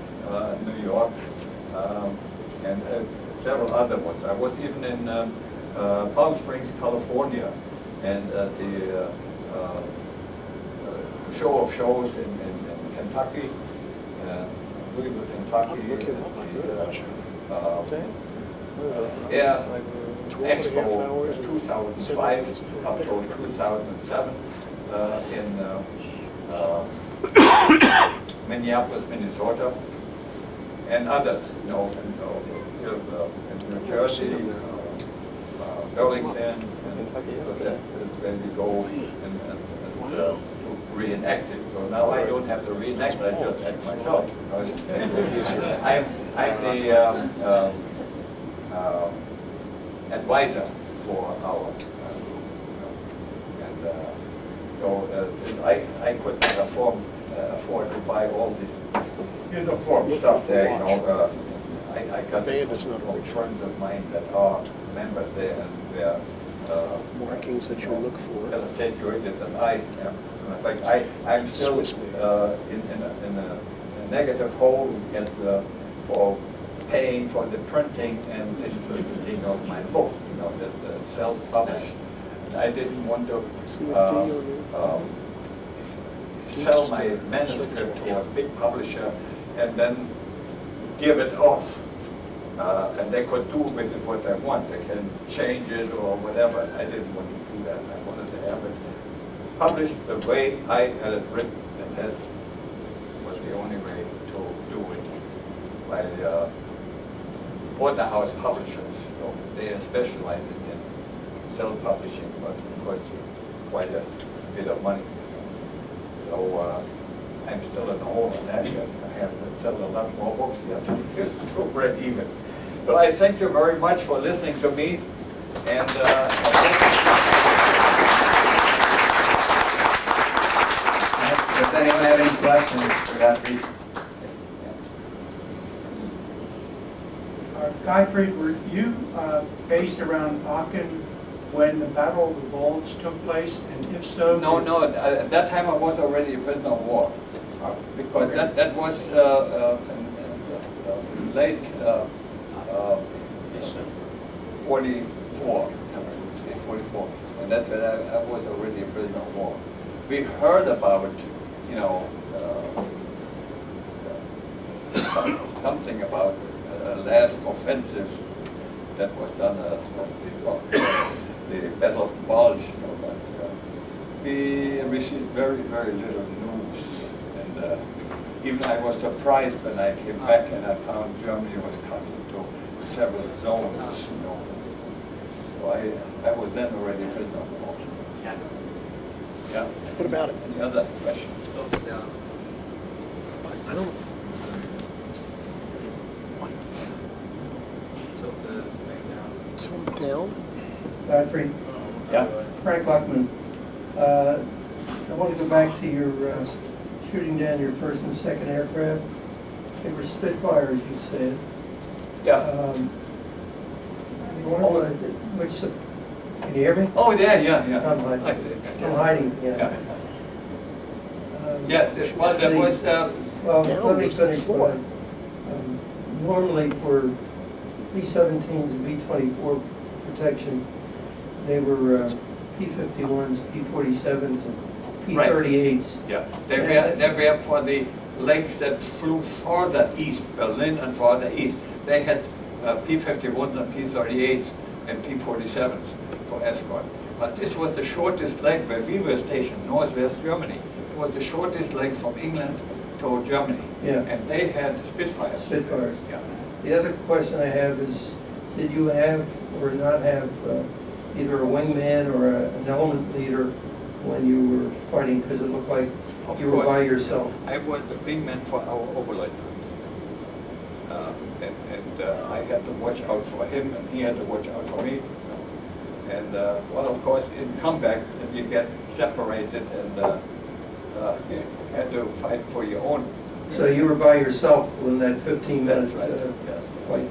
New York, and several other ones. I was even in Palm Springs, California, and the show of shows in Kentucky, Louisville, Kentucky. Yeah, Expo 2005 up to 2007 in Minneapolis, Minnesota, and others, in New Jersey, Burlington, and so that's where we go and reenact it. So now I don't have to reenact, I just act myself. I'm the advisor for our and so I couldn't afford to buy all this uniform stuff there, I got it from friends of mine that are members there, and they're markings that you look for. As situated than I am. In fact, I'm still in a negative hole for paying for the printing and distributing of my book, that's self-published. And I didn't want to sell my manuscript to a big publisher and then give it off. And they could do with it what they want. They can change it or whatever. I didn't want to do that. I wanted to have it published the way I had it written, and that was the only way to do it. By Waterhouse Publishers, they are specializing in self-publishing, but of course quite a bit of money. So I'm still in the hole on that yet. I have to sell a lot more books yet to break even. So I thank you very much for listening to me, and does anyone have any questions for Gottfried? Gottfried, were you based around Aachen when the Battle of the Bulge took place, and if so? No, at that time I was already a prisoner of war, because that was late 44, and that's when I was already a prisoner of war. We heard about, something about last offensive that was done the Battle of the Bulge, but we received very, very little news, and even I was surprised when I came back and I found Germany was cut into several zones, So so I was then already prisoner of war. Yeah. What about it? Any other questions? I don't, tilt down? Gottfried, Yeah. Frank Luckman, I want to go back to your shooting down your first and second aircraft. They were Spitfires, you said. Yeah. Can you hear me? Oh, yeah. I'm hiding. I see. I'm hiding, yeah. Yeah, well, there was, Well, Down let me was the finish. floor. Normally for B-17s and B-24 protection, they were P-51s, P-47s, and P-38s. yeah, they were for the legs that flew farther east, Berlin and farther east. They had P-51s and P-38s and P-47s for escort. But this was the shortest leg where we were stationed, northwest Germany. It was the shortest leg from England to Germany. Yeah. And they had Spitfires. Spitfires. Yeah. The other question I have is, did you have or not have either a wingman or an element leader when you were fighting? Because it looked like Of you were by course. yourself. I was the wingman for our Oberleutnant. I had to watch out for him, and he had to watch out for me. And, well, of course, in comeback, you get separated, and you had to fight for your own. So you were by yourself when that 15-minute That's right, yes. fight?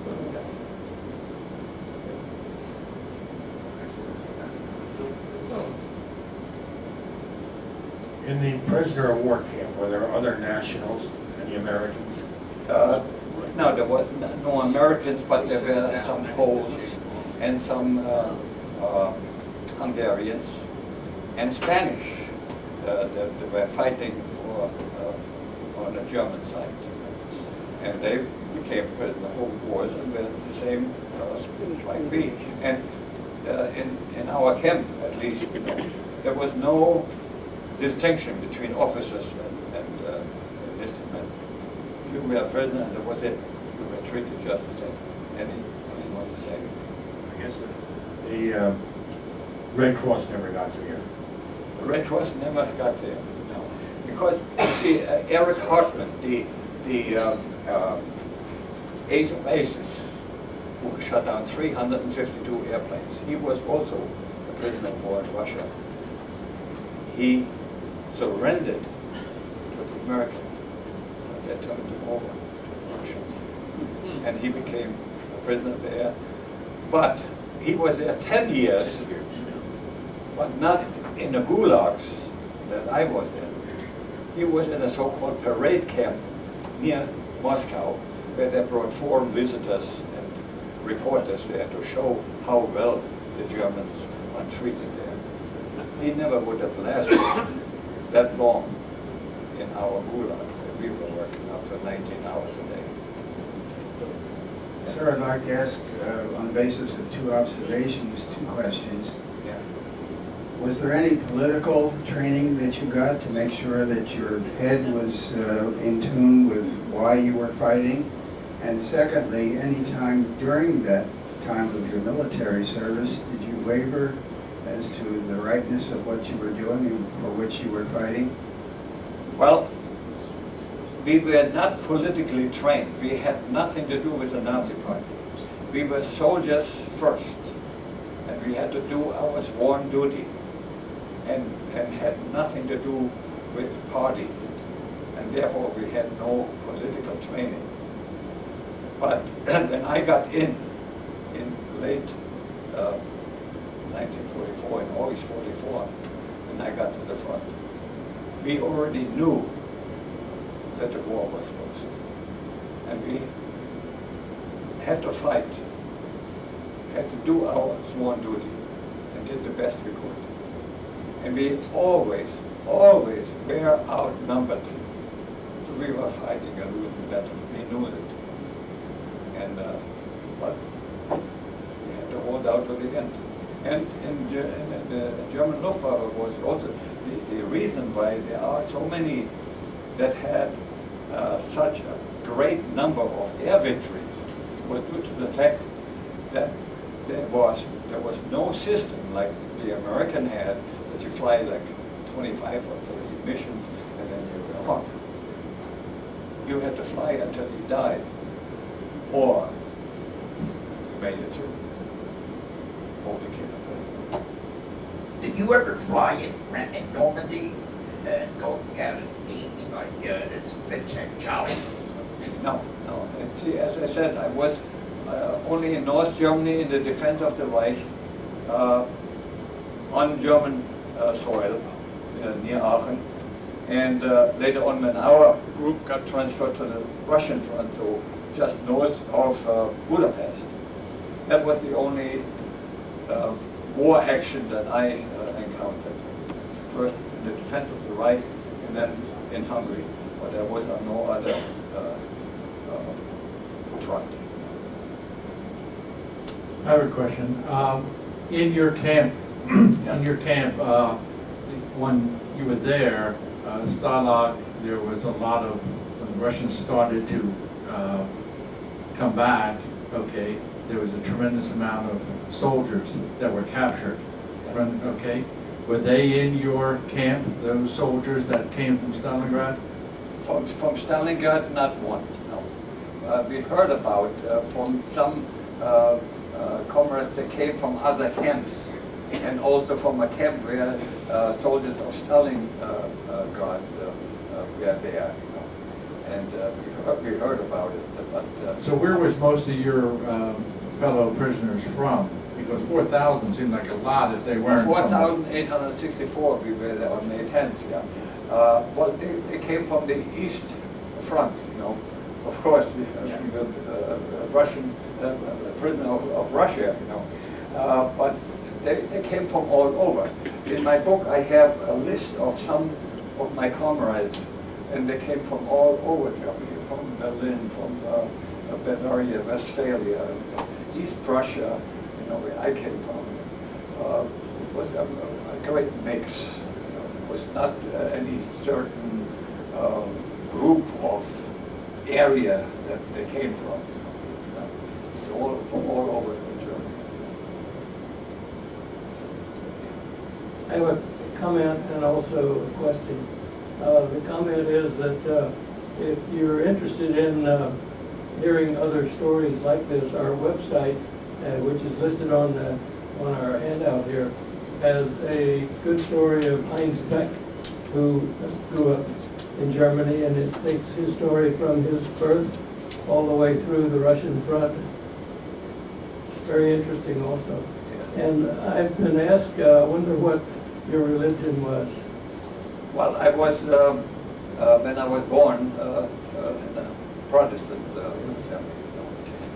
In the prisoner of war camp, were there other nationals, any Americans? No, there were no Americans, but there were some Poles and some Hungarians and Spanish that were fighting for on the German side. And they became prisoner of war and were the same like we. And in our camp, at least, there was no distinction between officers and enlisted men. You were a prisoner, and that was it. You were treated just the same. Anyone the same. I guess the Red Cross never got to you. The Red Cross never got there, no. Because, you see, Eric Hartman, the ace of aces, who shot down 352 airplanes, he was also a prisoner of war in Russia. He surrendered to the Americans. They turned him over to the Russians. And he became a prisoner there. But he was there 10 years, but not in the gulags that I was in. He was in a so-called parade camp near Moscow, where they brought foreign visitors and reporters there to show how well the Germans are treated there. He never would have lasted that long in our gulag that we were working up to 19 hours a day. Sir, I'd like to ask, on the basis of two observations, two questions. Yeah. Was there any political training that you got to make sure that your head was in tune with why you were fighting? And secondly, any time during that time of your military service, did you waver as to the rightness of what you were doing and for which you were fighting? Well, we were not politically trained. We had nothing to do with the Nazi Party. We were soldiers first, and we had to do our sworn duty, and had nothing to do with the party, and therefore we had no political training. But when I got in late 1944, in August 44, when I got to the front, we already knew that the war was close. And we had to fight, had to do our sworn duty, and did the best we could. And we always were outnumbered. So we were fighting a losing battle. We knew it. And but we had to hold out to the end. And the German Luftwaffe was also the reason why there are so many that had such a great number of air victories was due to the fact that there was no system like the American had, that you fly like 25 or 30 missions and then you go off. You had to fly until you died, or you made it through, or became a president. Did you ever fly in Normandy and go out and eat like this Vincent Charlie? No. And see, as I said, I was only in North Germany in the defense of the Reich, on German soil, near Aachen. And later on, when our group got transferred to the Russian front, so just north of Budapest, that was the only war action that I encountered. First in the defense of the Reich, and then in Hungary, but there was no other front. I have a question. In your camp, when you were there, Stalag, there was a lot of, when the Russians started to come back, okay, there was a tremendous amount of soldiers that were captured. Okay, were they in your camp, those soldiers that came from Stalingrad? From Stalingrad, not one, no. We heard about from some comrades that came from other camps, and also from a camp where soldiers of Stalingrad were there, you know. And we heard about it, but... So where was most of your fellow prisoners from? Because 4,000 seemed like a lot if they weren't from... 4,864 we were there on May 10th, yeah. Well, they came from the East Front, you know. Of course, the Russian prisoner of Russia, you know. But they came from all over. In my book, I have a list of some of my comrades, and they came from all over Germany, from Berlin, from Bavaria, Westphalia, East Prussia, you know, where I came from. It was a great mix. You know, it was not any certain group of area that they came from. It's all from all over Germany. I have a comment and also a question. The comment is that if you're interested in hearing other stories like this, our website, which is listed on our handout here, has a good story of Heinz Beck, who grew up in Germany, and it takes his story from his birth all the way through the Russian front. Very interesting also. And I've been asked, I wonder what your religion was. Well, I was, when I was born, in a Protestant family,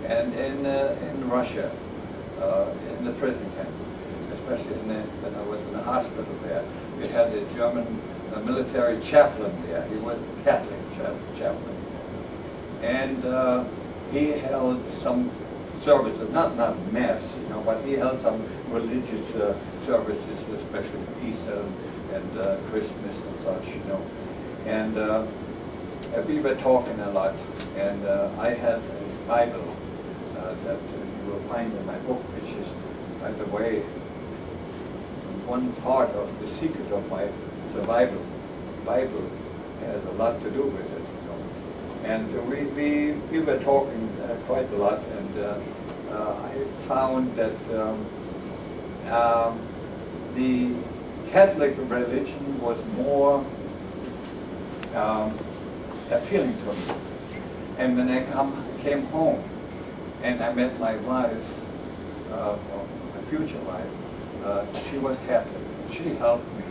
and in Russia, in the prison camp, especially when I was in the hospital there, we had a German military chaplain there. He was a Catholic chaplain, and he held some services, not mass, you know, but he held some religious services, especially for Easter and Christmas and such, you know. And we were talking a lot, and I had a Bible that you will find in my book, which is, by the way, one part of the secret of my survival. The Bible has a lot to do with it, you know. And we were talking quite a lot, and I found that the Catholic religion was more appealing to me. And when I came home and I met my wife, or my future wife, she was Catholic. She helped me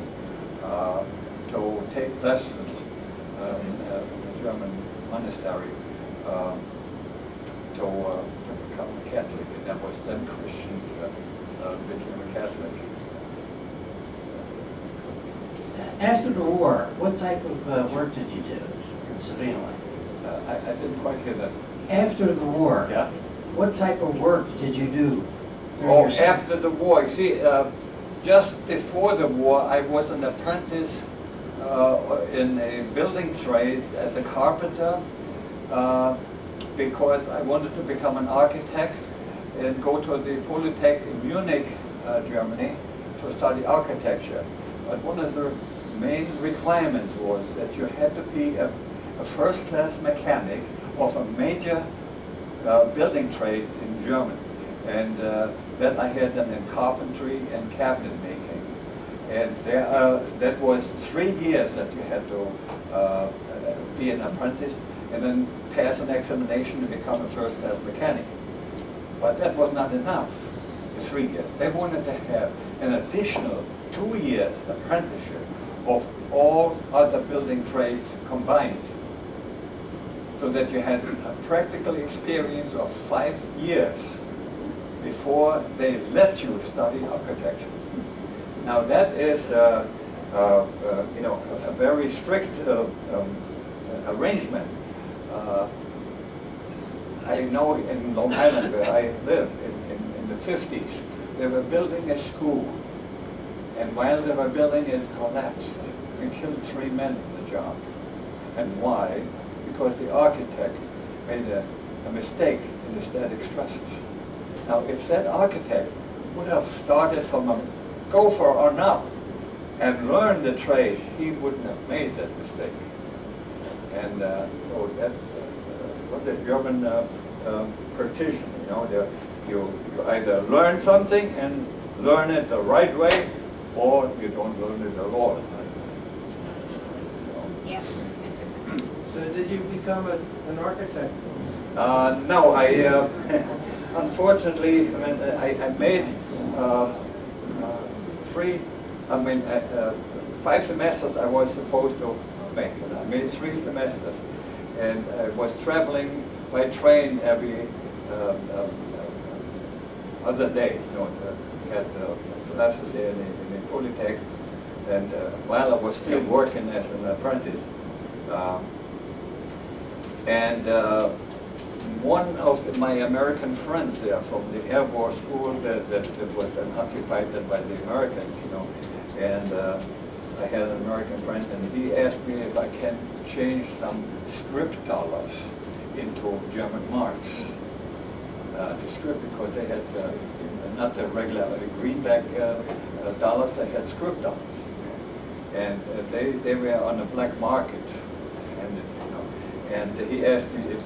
to take lessons in a German monastery to become a Catholic. And I was then Christian, became a Catholic. After the war, what type of work did you do in civilian life? I didn't quite hear that. After the war, Yeah? what type of work did you do? during Oh, your service? after the war, you see, just before the war, I was an apprentice in a building trade as a carpenter because I wanted to become an architect, and go to the Polytech in Munich, Germany, to study architecture. But one of the main requirements was that you had to be a first-class mechanic of a major building trade in Germany. And that I had done in carpentry and cabinet making. And that was 3 years that you had to be an apprentice and then pass an examination to become a first-class mechanic. But that was not enough, the 3 years. They wanted to have an additional 2 years apprenticeship of all other building trades combined, so that you had a practical experience of 5 years before they let you study architecture. Now that is, a very strict arrangement. I know in Long Island, where I live, in the 50s, they were building a school, and while they were building it, collapsed and killed 3 men in the job. And why? Because the architect made a mistake in the static stresses. Now, if that architect would have started from a gopher on up and learned the trade, he wouldn't have made that mistake. And so that was the German precision. You either learn something and learn it the right way, or you don't learn it at all. Yeah. So did you become an architect? No, I unfortunately, I made 5 semesters I was supposed to make. I made 3 semesters, and I was traveling by train every other day. At classes here in the Polytech, and while I was still working as an apprentice. One of my American friends there from the Air War School that was then occupied by the Americans, and I had an American friend, and he asked me if I can change some script dollars into German marks. The script, because they had not the regular greenback dollars, they had script dollars. And they were on the black market. And he asked me if,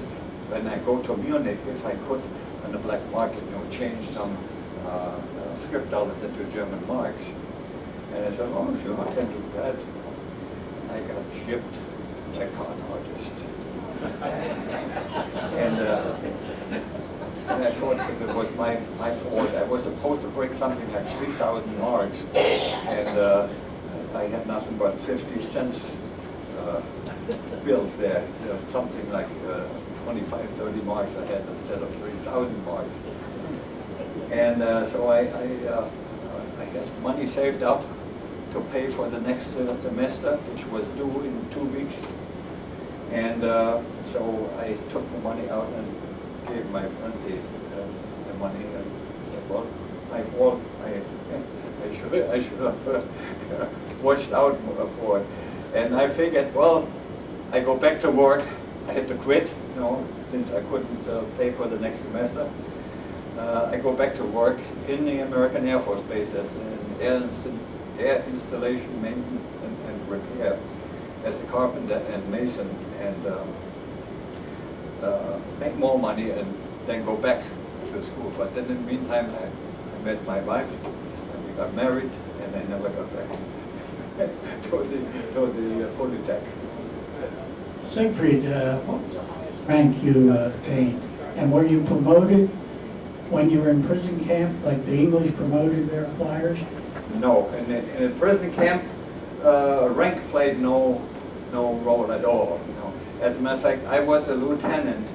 when I go to Munich, if I could, on the black market, change some script dollars into German marks. And I said, oh, sure, I can do that. I got shipped by con artist. And I thought it was my fault. I was supposed to bring something like 3,000 marks, and I had nothing but 50 cents bills there. Something like 25, 30 marks I had instead of 3,000 marks. And so I had money saved up to pay for the next semester, which was due in 2 weeks. And so I took the money out and gave my friend the money, and said, well, my fault. I should have watched out for it. And I figured, well, I go back to work. I had to quit, since I couldn't pay for the next semester. I go back to work in the American Air Force Base as an air installation, maintenance, and repair, as a carpenter and mason, and make more money and then go back to school. But then in the meantime, I met my wife, and we got married, and I never got back to the Polytech. Siegfried, what rank you attained? And were you promoted when you were in prison camp, like the English promoted their flyers? No, in a prison camp, rank played no role at all. As a matter of fact, I was a lieutenant,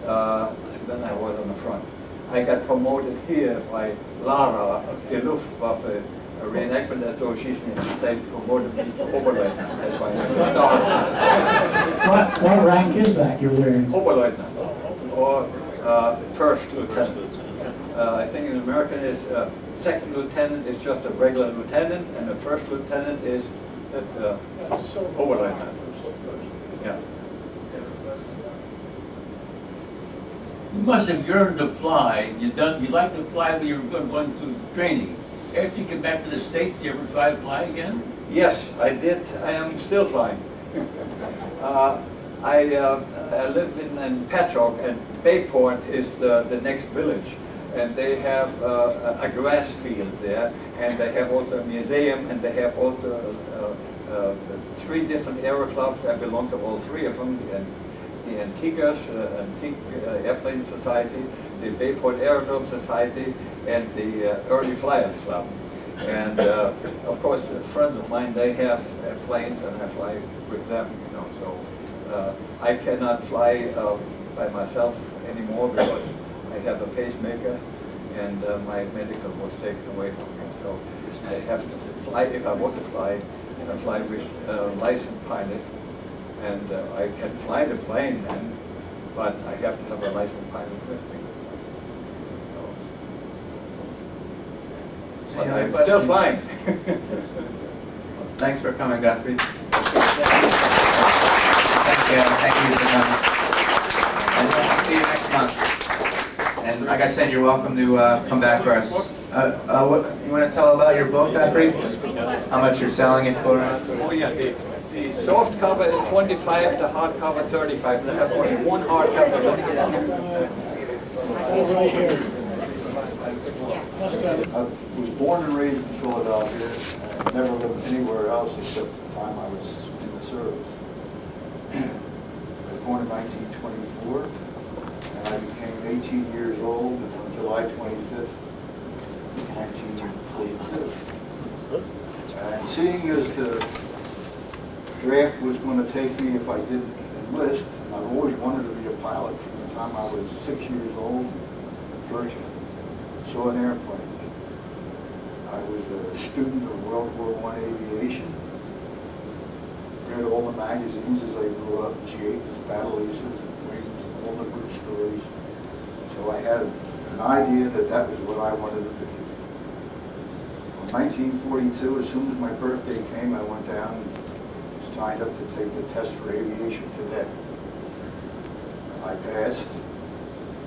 and then I was on the front. I got promoted here by Lara, the Luftwaffe Reenactment Association, and they promoted me to Oberleutnant. That's why I started. What rank is that you're wearing? Oberleutnant, or first lieutenant. I think in American is second lieutenant is just a regular lieutenant, and the first lieutenant is Oberleutnant. Yeah. You must have yearned to fly. You like to fly when you were going through training. After you get back to the States, did you ever try to fly again? Yes, I did. I am still flying. I live in Patchogue, and Bayport is the next village. And they have a grass field there, and they have also a museum, and they have also 3 different aero clubs. I belong to all 3 of them. The Antiguas, Antique Airplane Society, the Bayport Aerodrome Society, and the Early Flyers Club. And of course, friends of mine, they have planes, and I fly with them, you know. So I cannot fly by myself anymore because I have a pacemaker, and my medical was taken away from me. So I have to fly, if I want to fly, I fly with a licensed pilot, and I can fly the plane then, but I have to have a licensed pilot with me. So, but Any other I'm still questions? flying. Thanks for coming, Gottfried. Thank you for coming. And we'll see you next month. And like I said, you're welcome to come back for us. What, you want to tell about your book, Gottfried? How much you're selling it for? Oh yeah, the soft cover is 25, the hard cover 35. And I have only one hard cover left. Right here. I was born and raised in Philadelphia, and never lived anywhere else except the time I was in the service. I was born in 1924, and I became 18 years old on July 25th, 1942. And seeing as the draft was going to take me if I didn't enlist, and I've always wanted to be a pilot from the time I was 6 years old, first saw an airplane. I was a student of World War I aviation. Read all the magazines as I grew up, G8s, Battle Aces, Wings, all the good stories. So I had an idea that that was what I wanted to do. In 1942, as soon as my birthday came, I went down and signed up to take the test for aviation cadet. I passed.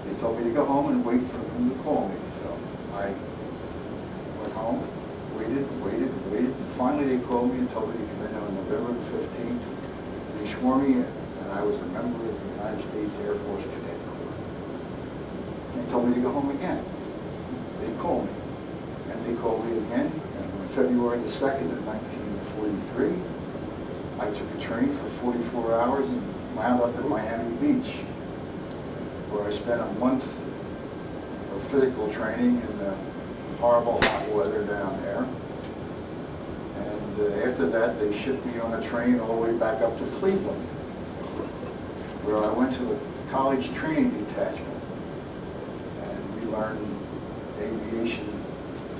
They told me to go home and wait for them to call me. So I went home, waited. And finally they called me and told me to come in on November the 15th. They swore me in, and I was a member of the United States Air Force Cadet Corps. They told me to go home again. They called me. And they called me again. And on February the 2nd of 1943, I took a train for 44 hours and wound up at Miami Beach, where I spent a month of physical training in the horrible hot weather down there. And after that, they shipped me on a train all the way back up to Cleveland, where I went to a college training detachment. And we learned aviation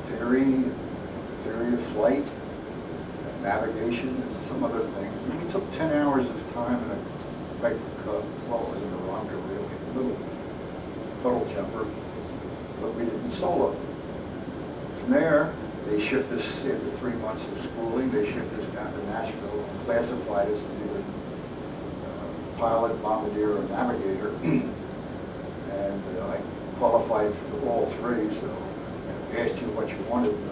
theory of flight, navigation, and some other things. And we took 10 hours of time in a well, it was in a rocker, really, a little puddle jumper, but we didn't solo. From there, they shipped us, after 3 months of schooling, they shipped us down to Nashville and classified us as either pilot, bombardier, or navigator. And I qualified for all 3, so I asked you what you wanted, and I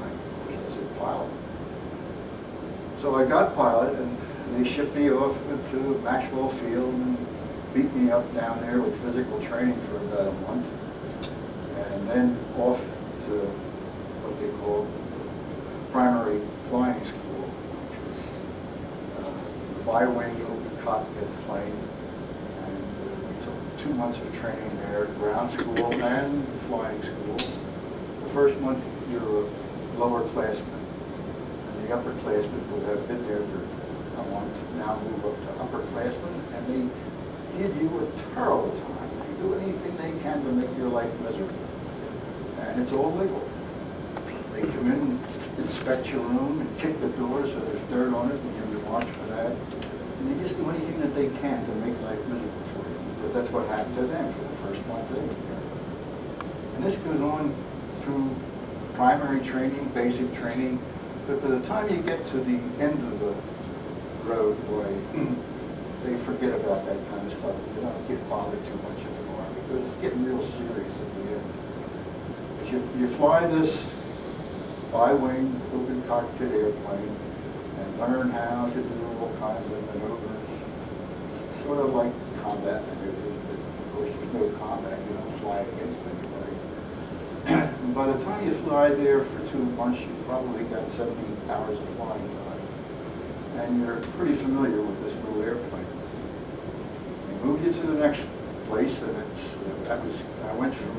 said pilot. So I got pilot, and they shipped me off to Maxwell Field and beat me up down there with physical training for about a month. And then off to what they call primary flying school, which was the bi-wing open cockpit plane. And we took 2 months of training there, ground school and flying school. The first month you're a lower classman, and the upperclassmen who have been there for a month now move up to upperclassmen, and they give you a terrible time. They do anything they can to make your life miserable. And it's all legal. They come in, inspect your room, and kick the door so there's dirt on it, and you're watched for that. And they just do anything that they can to make life miserable for you. But that's what happened to them for the first month they were there. And this goes on through primary training, basic training, but by the time you get to the end of the road, boy, they forget about that kind of stuff. They don't get bothered too much anymore because it's getting real serious at the end. But you fly this bi-wing open cockpit airplane and learn how to do all kinds of maneuvers, sort of like combat maneuvers, but of course there's no combat, you don't fly against anybody. And by the time you fly there for 2 months, you probably got 70 hours of flying time. And you're pretty familiar with this little airplane. They move you to the next place, and I went from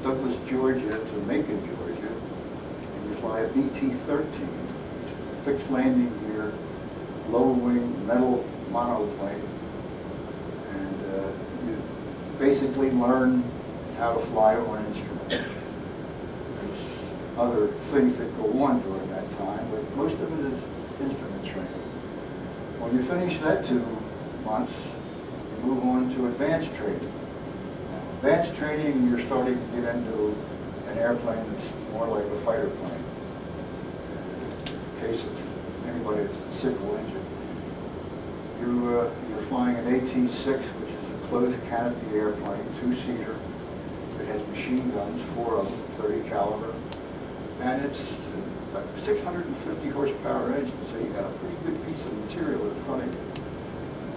Douglas, Georgia to Macon, Georgia, and you fly a BT-13, which is a fixed landing gear, low wing, metal monoplane, and you basically learn how to fly on instrument. There's other things that go on during that time, but most of it is instrument training. When you finish that 2 months, you move on to advanced training. Now, advanced training, you're starting to get into an airplane that's more like a fighter plane. In case of anybody that's a sickle engine. You're flying an AT-6, which is a closed canopy airplane, 2-seater. It has machine guns, 4 of them, 30 caliber, and it's a 650 horsepower engine, so you got a pretty good piece of material in front of you,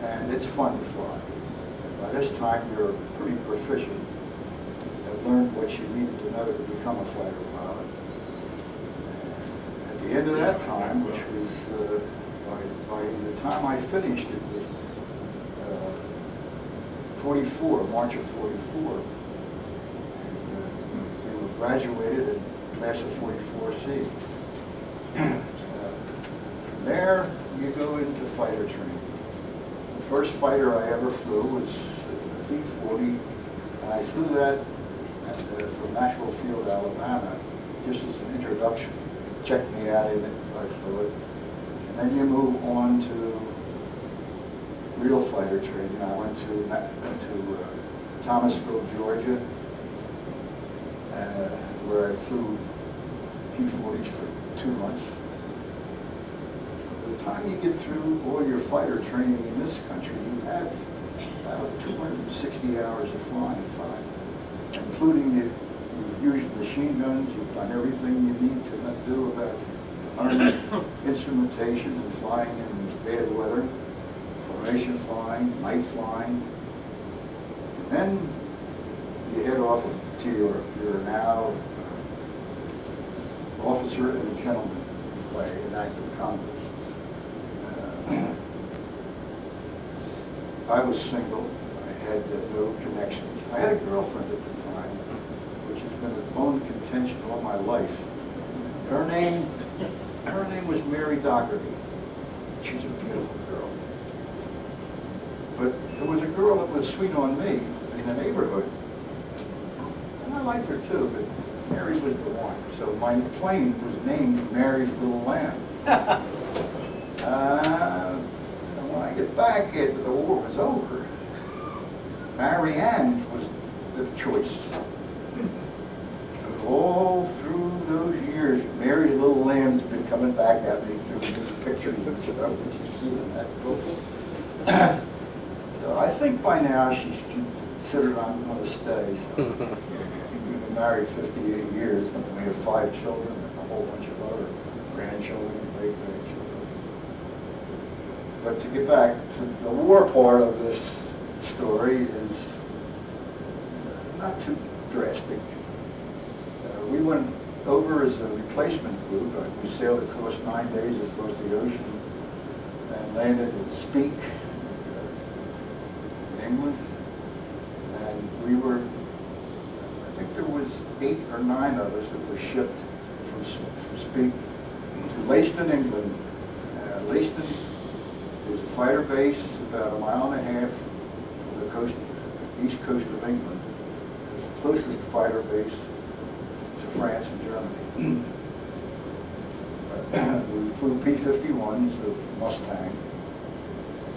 and it's fun to fly. By this time, you're pretty proficient, have learned what you needed to know to become a fighter pilot. At the end of that time, which was by the time I finished, it was 44, March of 44. We were graduated in class of 44C. From there, you go into fighter training. The first fighter I ever flew was a B-40, and I flew that from Nashville Field, Alabama, just as an introduction. Checked me out in it, I flew it. And then you move on to real fighter training. I went to Thomasville, Georgia, where I flew P-40s for 2 months. By the time you get through all your fighter training in this country, you have about 260 hours of flying time, including you've used machine guns, you've done everything you need to do about learning instrumentation and flying in bad weather, formation flying, night flying. And then you head off to your now officer and a gentleman by an act of Congress. I was single. I had no connections. I had a girlfriend at the time, which has been a bone of contention all my life. Her name was Mary Dougherty. She was a beautiful girl. But there was a girl that was sweet on me in the neighborhood. And I liked her too, but Mary was the one. So my plane was named Mary's Little Lamb. And when I get back after the war was over, Marianne was the choice. And all through those years, Mary's Little Lamb's been coming back at me through these pictures and stuff that you see in that book. So I think by now she's considered I'm going to stay. So we've been married 58 years, and we have 5 children and a whole bunch of other grandchildren and great-grandchildren. But to get back to the war part of this story is not too drastic. We went over as a replacement group. We sailed across 9 days across the ocean and landed at Speke, in England. And we were, I think there was 8 or 9 of us that were shipped from Speke to Leiston, England. Leiston is a fighter base about 1.5 miles from the coast, east coast of England. It's the closest fighter base to France and Germany. We flew P-51s of Mustang.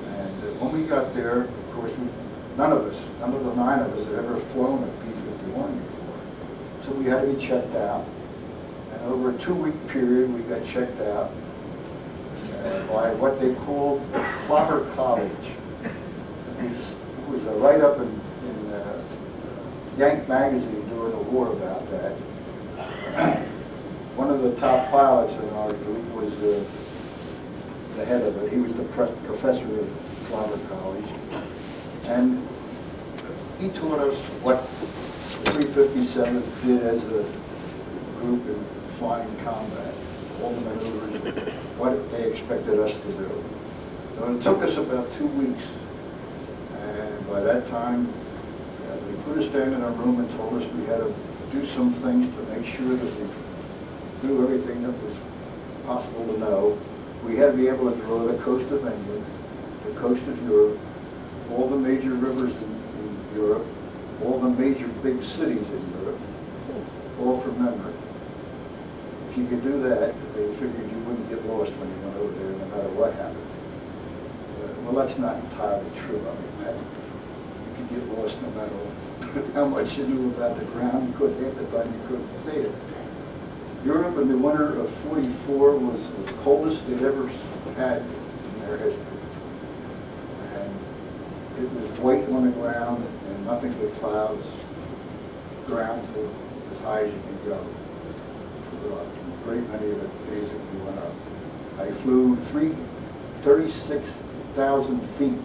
And when we got there, of course, none of the 9 of us had ever flown a P-51 before. So we had to be checked out. And over a 2-week period, we got checked out by what they called Clobber College. It was right up in Yank magazine during the war about that. One of the top pilots in our group was the head of it. He was the professor of Clover College. And he taught us what the 357th did as a group in flying combat, all the maneuvers, what they expected us to do. So it took us about 2 weeks. And by that time, they put us down in a room and told us we had to do some things to make sure that we knew everything that was possible to know. We had to be able to draw the coast of England, the coast of Europe, all the major rivers in Europe, all the major big cities in Europe, all from memory. If you could do that, they figured you wouldn't get lost when you went over there, no matter what happened. Well, that's not entirely true. I mean, that you could get lost no matter how much you knew about the ground, because half the time you couldn't see it. Europe in the winter of '44 was the coldest they'd ever had in their history. And it was white on the ground and nothing but clouds. Ground was as high as you could go for a great many of the days that we went up. I flew 36,000 feet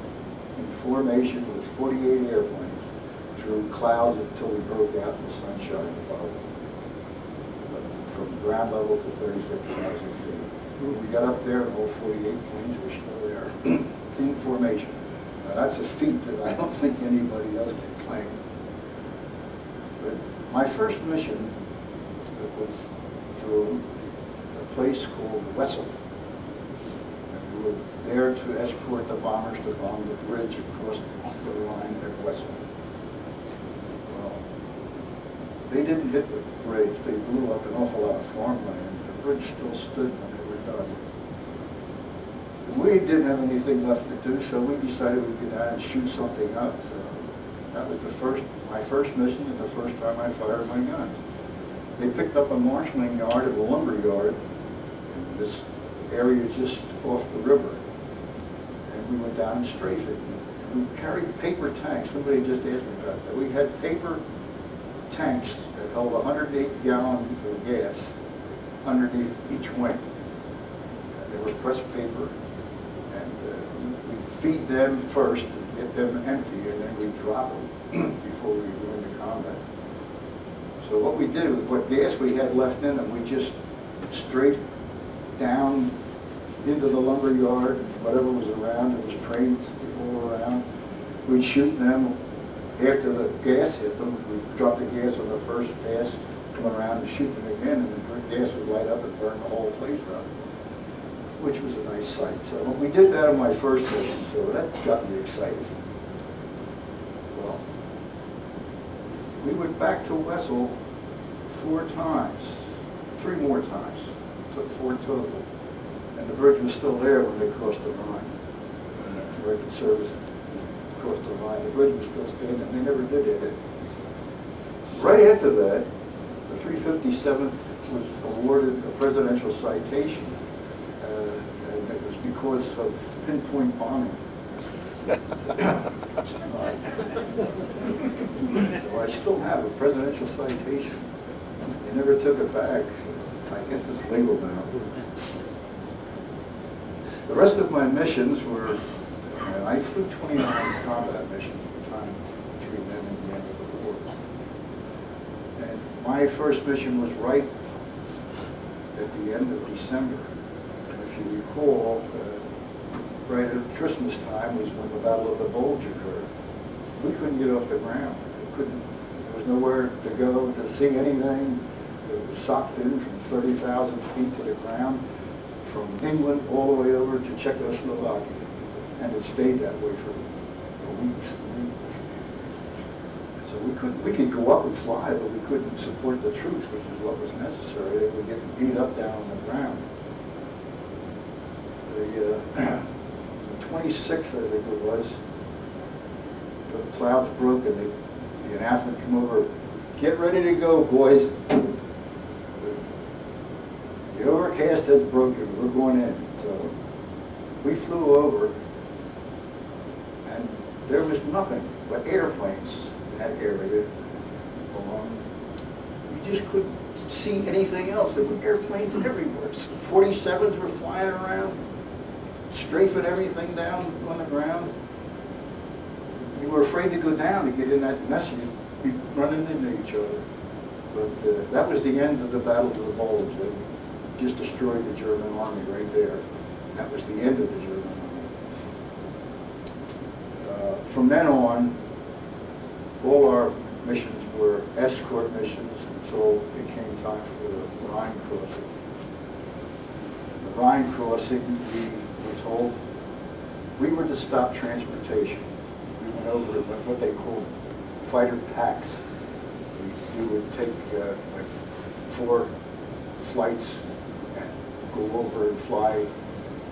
in formation with 48 airplanes through clouds until we broke out in the sunshine above. From ground level to 36,000 feet. We got up there and all 48 planes were still there in formation. Now that's a feat that I don't think anybody else can claim. But my first mission was to a place called Wessel. And we were there to escort the bombers to bomb the bridge across the line at Wessel. They didn't hit the bridge. They blew up an awful lot of farmland. The bridge still stood when they were done. We didn't have anything left to do, so we decided we'd get down and shoot something up. So that was my first mission and the first time I fired my guns. They picked up a marshalling yard at a lumber yard in this area just off the river. And we went down and strafed it. And we carried paper tanks. Somebody just asked me about that. We had paper tanks that held 108 gallons of gas underneath each wing. They were pressed paper, and we'd feed them first and get them empty, and then we'd drop them before we go into combat. So what we did was what gas we had left in them, we just strafed down into the lumber yard, whatever was around. There was trains all around. We'd shoot them. After the gas hit them, we dropped the gas on the first pass, come around and shoot them again, and the gas would light up and burn the whole place up, which was a nice sight. So we did that on my first mission, so that got me excited. Well, we went back to Wessel 4 times, 3 more times, took 4 total, and the bridge was still there when they crossed the line, American service. Across the line. The bridge was still standing. They never did hit it. Right after that, the 357th was awarded a presidential citation, and it was because of pinpoint bombing. So I still have a presidential citation. They never took it back. So I guess it's legal now. The rest of my missions were. I flew 29 combat missions at the time between then and the end of the war. And my first mission was right at the end of December. And if you recall, right at Christmas time was when the Battle of the Bulge occurred. We couldn't get off the ground. There was nowhere to go to see anything. It was socked in from 30,000 feet to the ground, from England all the way over to Czechoslovakia. And it stayed that way for weeks and weeks. So we could go up and fly, but we couldn't support the troops, which is what was necessary. They were getting beat up down on the ground. The 26th, I think it was, the clouds broke and the announcement came over, get ready to go, boys. The overcast has broken, we're going in. So we flew over. There was nothing but airplanes in that area. alone. You just couldn't see anything else. There were airplanes everywhere. 47s were flying around, strafing everything down on the ground. You were afraid to go down to get in that mess. You'd be running into each other. But that was the end of the Battle of the Bulge. They just destroyed the German army right there. That was the end of the German army. From then on, all our missions were escort missions until it came time for the Rhine crossing. The Rhine crossing, we were told we were to stop transportation. We went over what they called fighter packs. We would take like 4 flights and go over and fly,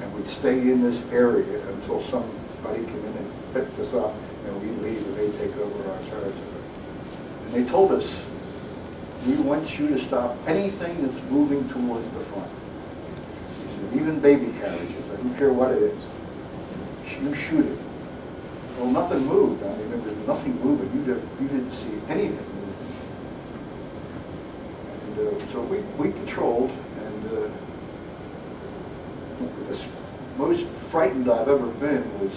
and we'd stay in this area until somebody came in and picked us up, and we'd leave and they'd take over our territory. And they told us, we want you to stop anything that's moving towards the front. He said, even baby carriages, I don't care what it is. You shoot it. Well, nothing moved. I mean, there was nothing moving. You didn't see anything moving. And so we patrolled, and the most frightened I've ever been was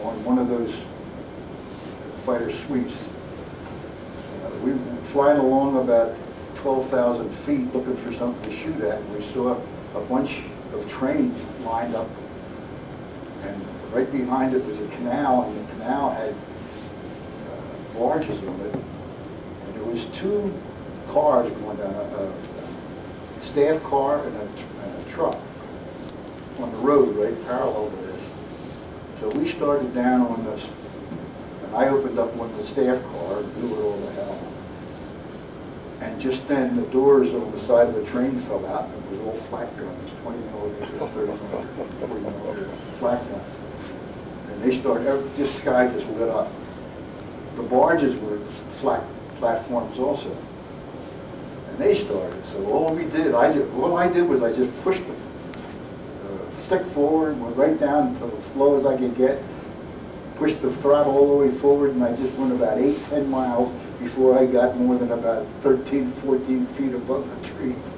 on one of those fighter sweeps. We were flying along about 12,000 feet looking for something to shoot at, and we saw a bunch of trains lined up, and right behind it was a canal, and the canal had barges on it, and there was 2 cars going down, a staff car and a truck on the road right parallel to this. So we started down on this, and I opened up one of the staff car and blew it all to hell. And just then the doors on the side of the train fell out, and it was all flak guns, 20 millimeter, 30 millimeter, 40 millimeter flak guns. And they started, this sky just lit up. The barges were flak platforms also. And they started, so all I did was I just pushed the stick forward, went right down to as low as I could get, pushed the throttle all the way forward, and I just went about 8-10 miles before I got more than about 13, 14 feet above the trees.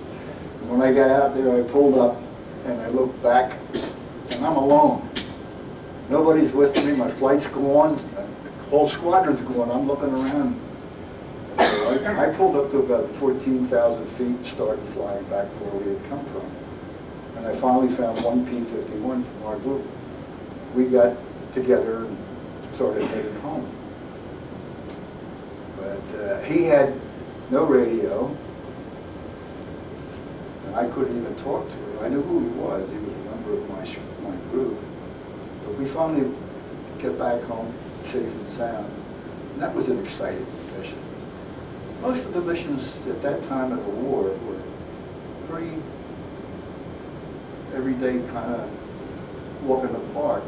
And when I got out there, I pulled up, and I looked back, and I'm alone. Nobody's with me, my flight's gone, the whole squadron's gone, I'm looking around. So I pulled up to about 14,000 feet and started flying back where we had come from. And I finally found one P-51 from our group. We got together and started heading home. But he had no radio, and I couldn't even talk to him. I knew who he was. He was a member of my group. But we finally get back home safe and sound. And that was an exciting mission. Most of the missions at that time of the war were pretty everyday kind of walk in the park.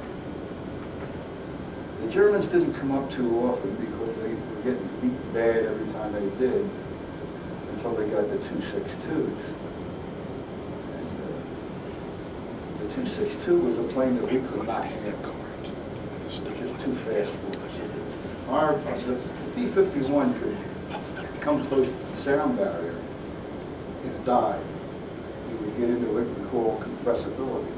The Germans didn't come up too often because they were getting beat bad every time they did until they got the 262s. And the 262 was a plane that we could not handle. It was just too fast for us. The B-51 could come close to the sound barrier and dive. You would get into what we call compressibility.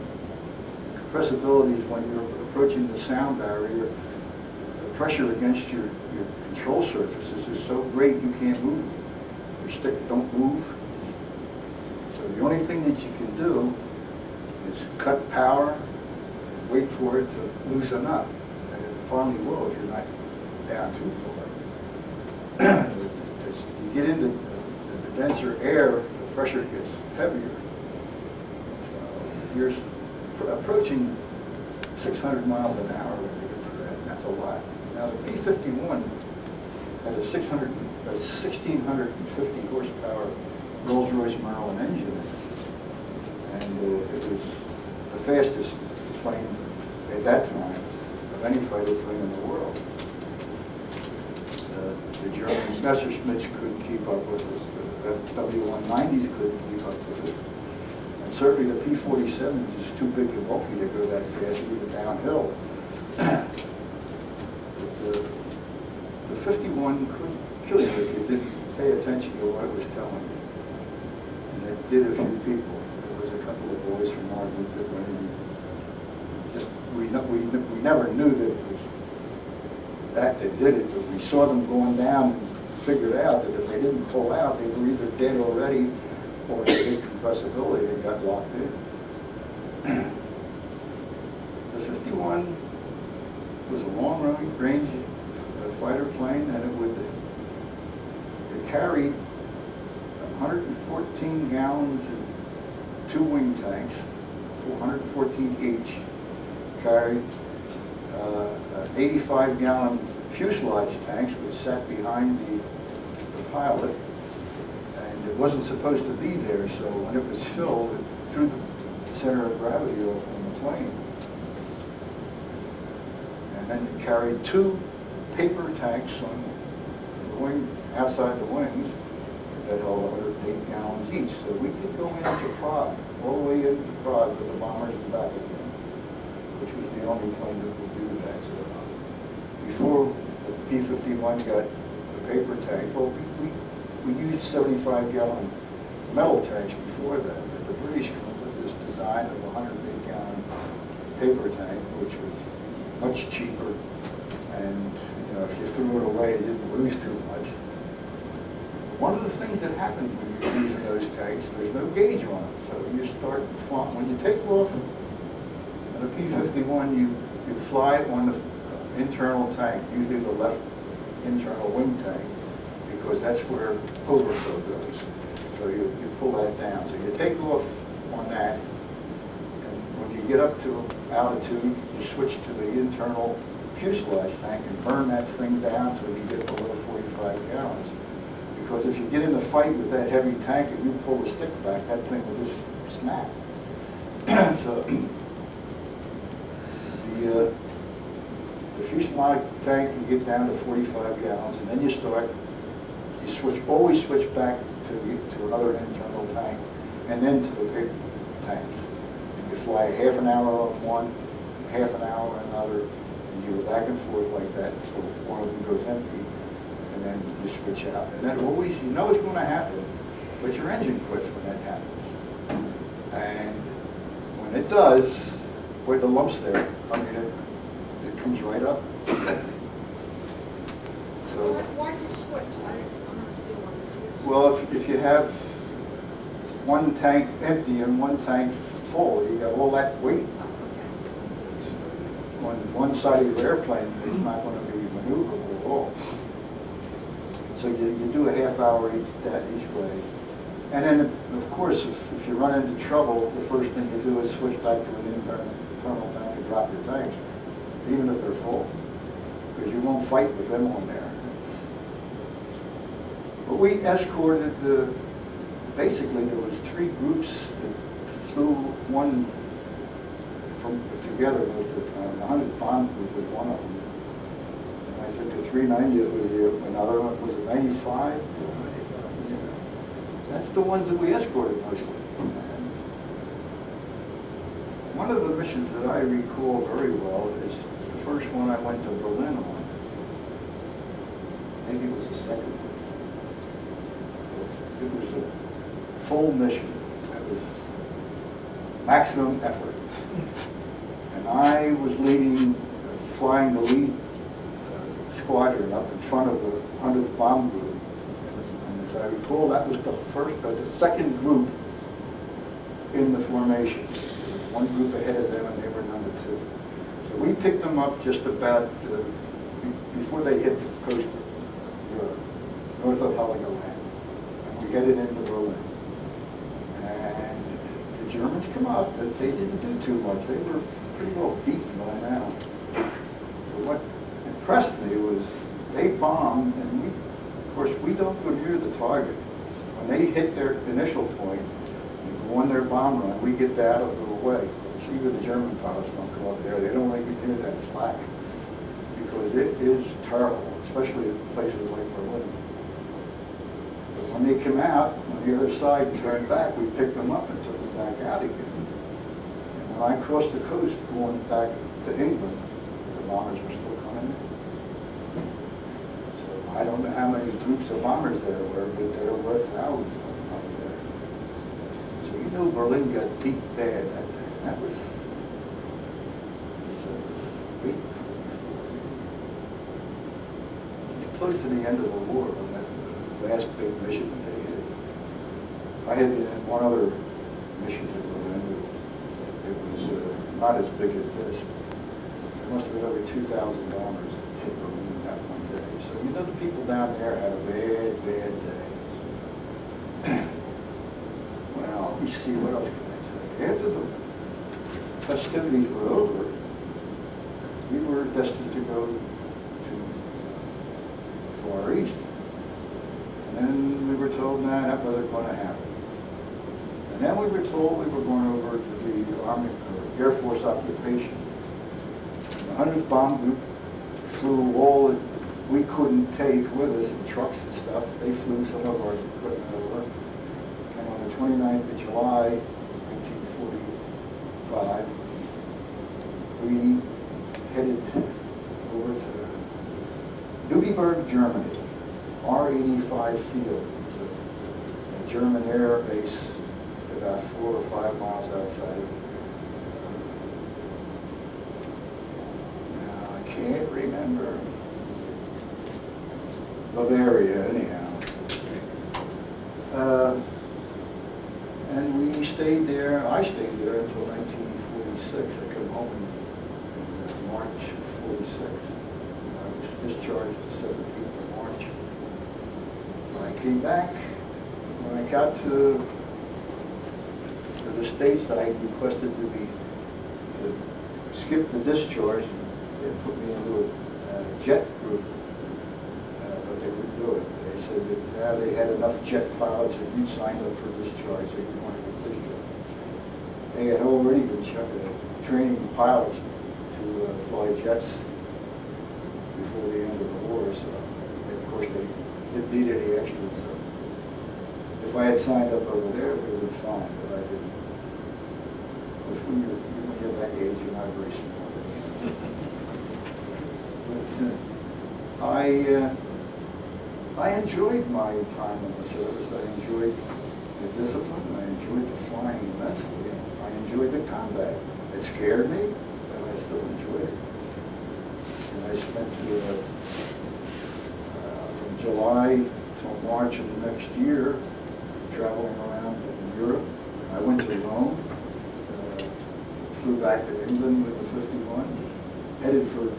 Compressibility is when you're approaching the sound barrier, the pressure against your control surfaces is so great you can't move. Your stick don't move. So the only thing that you can do is cut power and wait for it to loosen up. And it finally will if you're not down too far. As you get into the denser air, the pressure gets heavier. So you're approaching 600 miles an hour when you get to that, and that's a lot. Now the B-51 had a 1,650 horsepower Rolls-Royce Merlin engine in it. And it was the fastest plane at that time of any fighter plane in the world. The German Messerschmitts couldn't keep up with us. The W-190s couldn't keep up with it. And certainly the P-47 is too big and bulky to go that fast, even downhill. But the 51 kill you if you didn't pay attention to what it was telling you. And it did a few people. There was a couple of boys from our group that went in. Just, we never knew that it was that did it, but we saw them going down and figured out that if they didn't pull out, they were either dead already or they had compressibility and got locked in. The 51 was a long-range fighter plane, and it carried 114 gallons in 2 wing tanks, 414 each, carried an 85-gallon fuselage tanks which sat behind the pilot, and it wasn't supposed to be there, so when it was filled, it threw the center of gravity off on the plane. And then it carried 2 paper tanks on the wing, outside the wings, that held 108 gallons each. So we could go into Prague, all the way into Prague with the bombers and back again, which was the only plane that would do that. So before the P-51 got the paper tank, well, we used 75-gallon metal tanks before that. But the British came up with this design of a 108-gallon paper tank, which was much cheaper, and you know, if you threw it away, you didn't lose too much. One of the things that happens when you're using those tanks, there's no gauge on them, so you start flying. When you take off in a P-51, you fly on the internal tank, usually the left internal wing tank, because that's where overflow goes. So you pull that down. So you take off on that, and when you get up to altitude, you switch to the internal fuselage tank and burn that thing down until you get below 45 gallons. Because if you get in a fight with that heavy tank and you pull the stick back, that thing will just snap. So the fuselage tank, you get down to 45 gallons, and then you always switch back to another internal tank, and then to the big tanks. And you fly a half an hour on one, half an hour on another, and you go back and forth like that until one of them goes empty, and then you switch out. And that always, you know it's going to happen, but your engine quits when that happens. And when it does, boy, the lump's there. I mean, it comes right up. So. Why do you switch? I don't understand why you switch. Well, if you have one tank empty and one tank full, you got all that weight on one side of your airplane. It's not going to be maneuverable at all. So you do a half hour each way. And then, of course, if you run into trouble, the first thing you do is switch back to an internal tank and drop your tanks, even if they're full, because you won't fight with them on there. But we escorted basically there was 3 groups that flew one together with the 100th Bomb Group was one of them. And I think the 390th was another one. Was it 95? Yeah. That's the ones that we escorted mostly. And one of the missions that I recall very well is the first one I went to Berlin on. Maybe it was the second one. It was a full mission. It was maximum effort. And I was flying the lead squadron up in front of the 100th Bomb Group. And as I recall, that was the second group in the formation. One group ahead of them, and they were number 2. So we picked them up just about before they hit the coast of Europe, north of Heligoland. And we headed into Berlin. And the Germans come up, but they didn't do too much. They were pretty well beaten by now. But what impressed me was they bombed, and of course, we don't go near the target. When they hit their initial point, and go on their bomb run, we get out of the way. So even the German pilots don't come up there. They don't want to get near that flak because it is terrible, especially in places like Berlin. But when they came out on the other side and turned back, we picked them up and took them back out again. And when I crossed the coast going back to England, the bombers were still coming in. So I don't know how many groups of bombers there were, but there were thousands of them up there. So you know Berlin got beat bad that day. That was great. Close to the end of the war, when that last big mission that they had. I had been in one other mission to Berlin. It was not as big as this. There must have been over 2,000 bombers hit Berlin that one day. So you know the people down there had a bad, bad day. Well, let me see, what else can I tell you? After the festivities were over, we were destined to go to Far East. And then we were told, nah, that wasn't going to happen. And then we were told we were going over to the Army or Air Force occupation. The 100th Bomb Group flew all that we couldn't take with us in trucks and stuff. They flew some of our equipment over. And on the 29th of July, 1945, we headed over to Nuremberg, Germany, R-85 field. It's a German air base about 4 or 5 miles outside of. Now, I can't remember. Bavaria, anyhow. And we stayed there, I stayed there until 1946. I came home in March of 46. I was discharged the 17th of March. When I came back, when I got to the States, I requested to skip the discharge and put me into a jet group, but they wouldn't do it. They said that they had enough jet pilots that you signed up for discharge, so you wanted to discharge. They had already been training pilots to fly jets before the end of the war, so of course they didn't need any extras. So if I had signed up over there, it would have been fine, but I didn't. Because when you're that age, you're not very smart. I enjoyed my time in the service. I enjoyed the discipline. I enjoyed the flying immensely. I enjoyed the combat. It scared me, but I still enjoyed it. And I spent from July till March of the next year traveling around in Europe. I went to Rome, flew back to England with the 51, headed to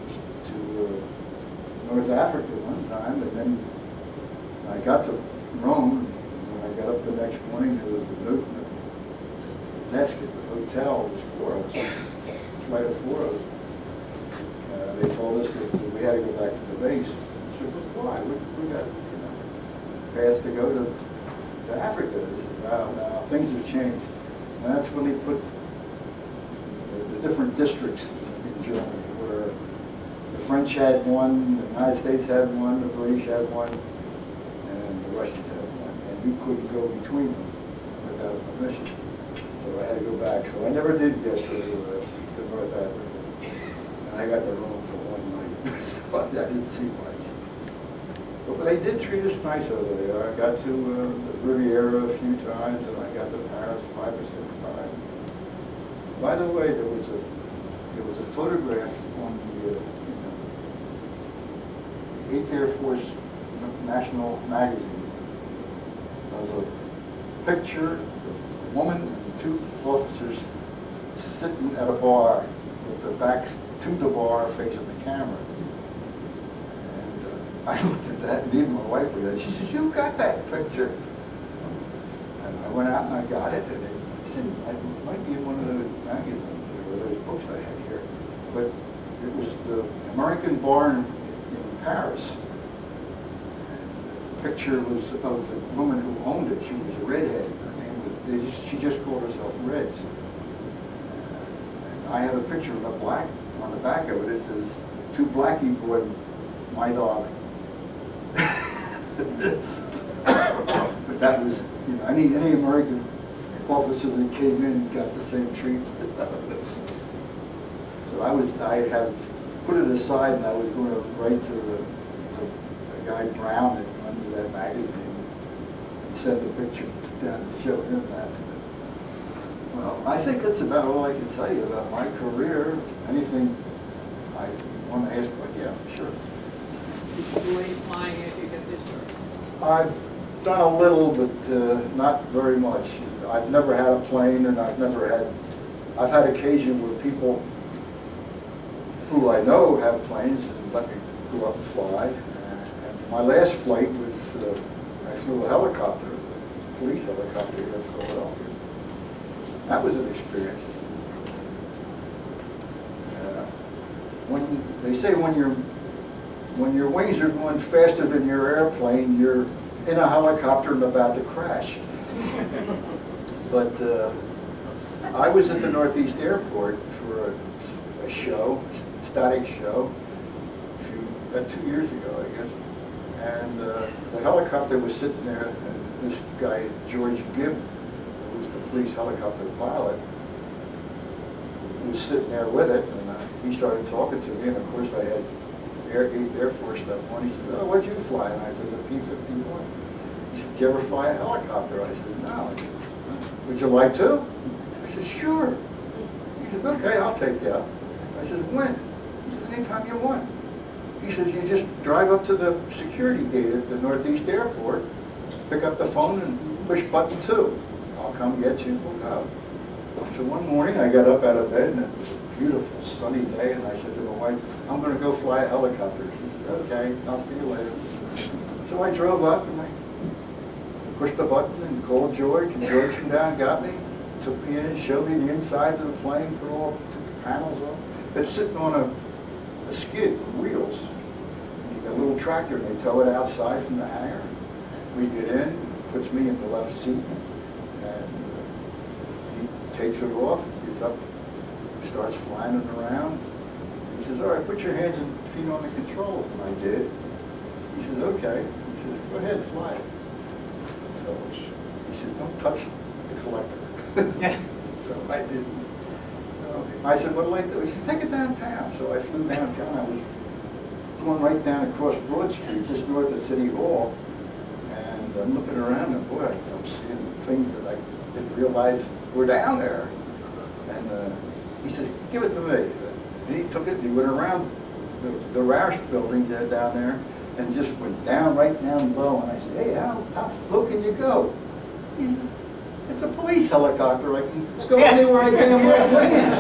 North Africa one time, and then I got to Rome. When I got up the next morning, there was a note in the desk at the hotel. It was 4 of us, a flight of 4 of us. They told us that we had to go back to the base. I said, well, why? We got paths to go to Africa. They said, wow, now things have changed. And that's when they put the different districts in Germany, where the French had one, the United States had one, the British had one, and the Russians had one. And you couldn't go between them without permission. So I had to go back. So I never did get to North Africa. And I got to Rome for one night, so I didn't see much. But they did treat us nice over there. I got to the Riviera a few times, and I got to Paris 5 or 6 times. By the way, there was a photograph on the 8th Air Force National Magazine of a picture of a woman and 2 officers sitting at a bar with their backs to the bar facing the camera. And I looked at that, and even my wife looked at it. She says, "You got that picture?" And I went out and I got it, and it's in, it might be in one of those magazines or those books I had here. But it was the American bar in Paris. And the picture was of the woman who owned it. She was a redhead. Her name was, she just called herself Reds. I have a picture of a black, on the back of it, it says, "To Blackie Boy, my dog." But that was, any American officer that came in got the same treatment. So I have put it aside, and I was going to write to guy Brown that runs that magazine and sent a picture down to show him that. Well, I think that's about all I can tell you about my career. Anything I want to ask, but yeah, sure. Did you do any flying after you got discharged? I've done a little, but not very much. I've never had a plane, and I've had occasion where people who I know have planes and let me go up and fly. And my last flight was, I flew a helicopter, a police helicopter here in Philadelphia. That was an experience. They say when your wings are going faster than your airplane, you're in a helicopter and about to crash. But I was at the Northeast Airport for a show, static show, 2 years ago, I guess. And the helicopter was sitting there, and this guy, George Gibb, who was the police helicopter pilot, was sitting there with it, and he started talking to me, and of course I had Air Force stuff on. He said, "Oh, what'd you fly?" And I said, "The P-51." He said, "Did you ever fly a helicopter?" I said, "No." He said, "Would you like to?" I said, "Sure." He said, "Okay, I'll take you out." I said, "When?" He said, "Anytime you want." He says, "You just drive up to the security gate at the Northeast Airport, pick up the phone and push button 2. I'll come get you, we'll go." So one morning I got up out of bed, and it was a beautiful sunny day, and I said to my wife, "I'm going to go fly a helicopter." She said, "Okay, I'll see you later." So I drove up and I pushed the button and called George, and George came down and got me, took me in, showed me the inside of the plane, took the panels off. It's sitting on a skid with wheels. You got a little tractor, and they tow it outside from the hangar. We get in, puts me in the left seat, and he takes it off, gets up, starts flying it around. He says, "All right, put your hands and feet on the controls." And I did. He says, "Okay." He says, "Go ahead, fly it." So he said, "Don't touch the collector." So I didn't. So I said, "What'll I do?" He said, "Take it downtown." So I flew downtown. I was going right down across Broad Street, just north of City Hall. And I'm looking around, and boy, I'm seeing things that I didn't realize were down there. And he says, "Give it to me." And he took it, and he went around the Roush buildings that are down there, and just went down, right down low. And I said, "Hey, how low can you go?" He says, "It's a police helicopter. I can go anywhere I damn well please."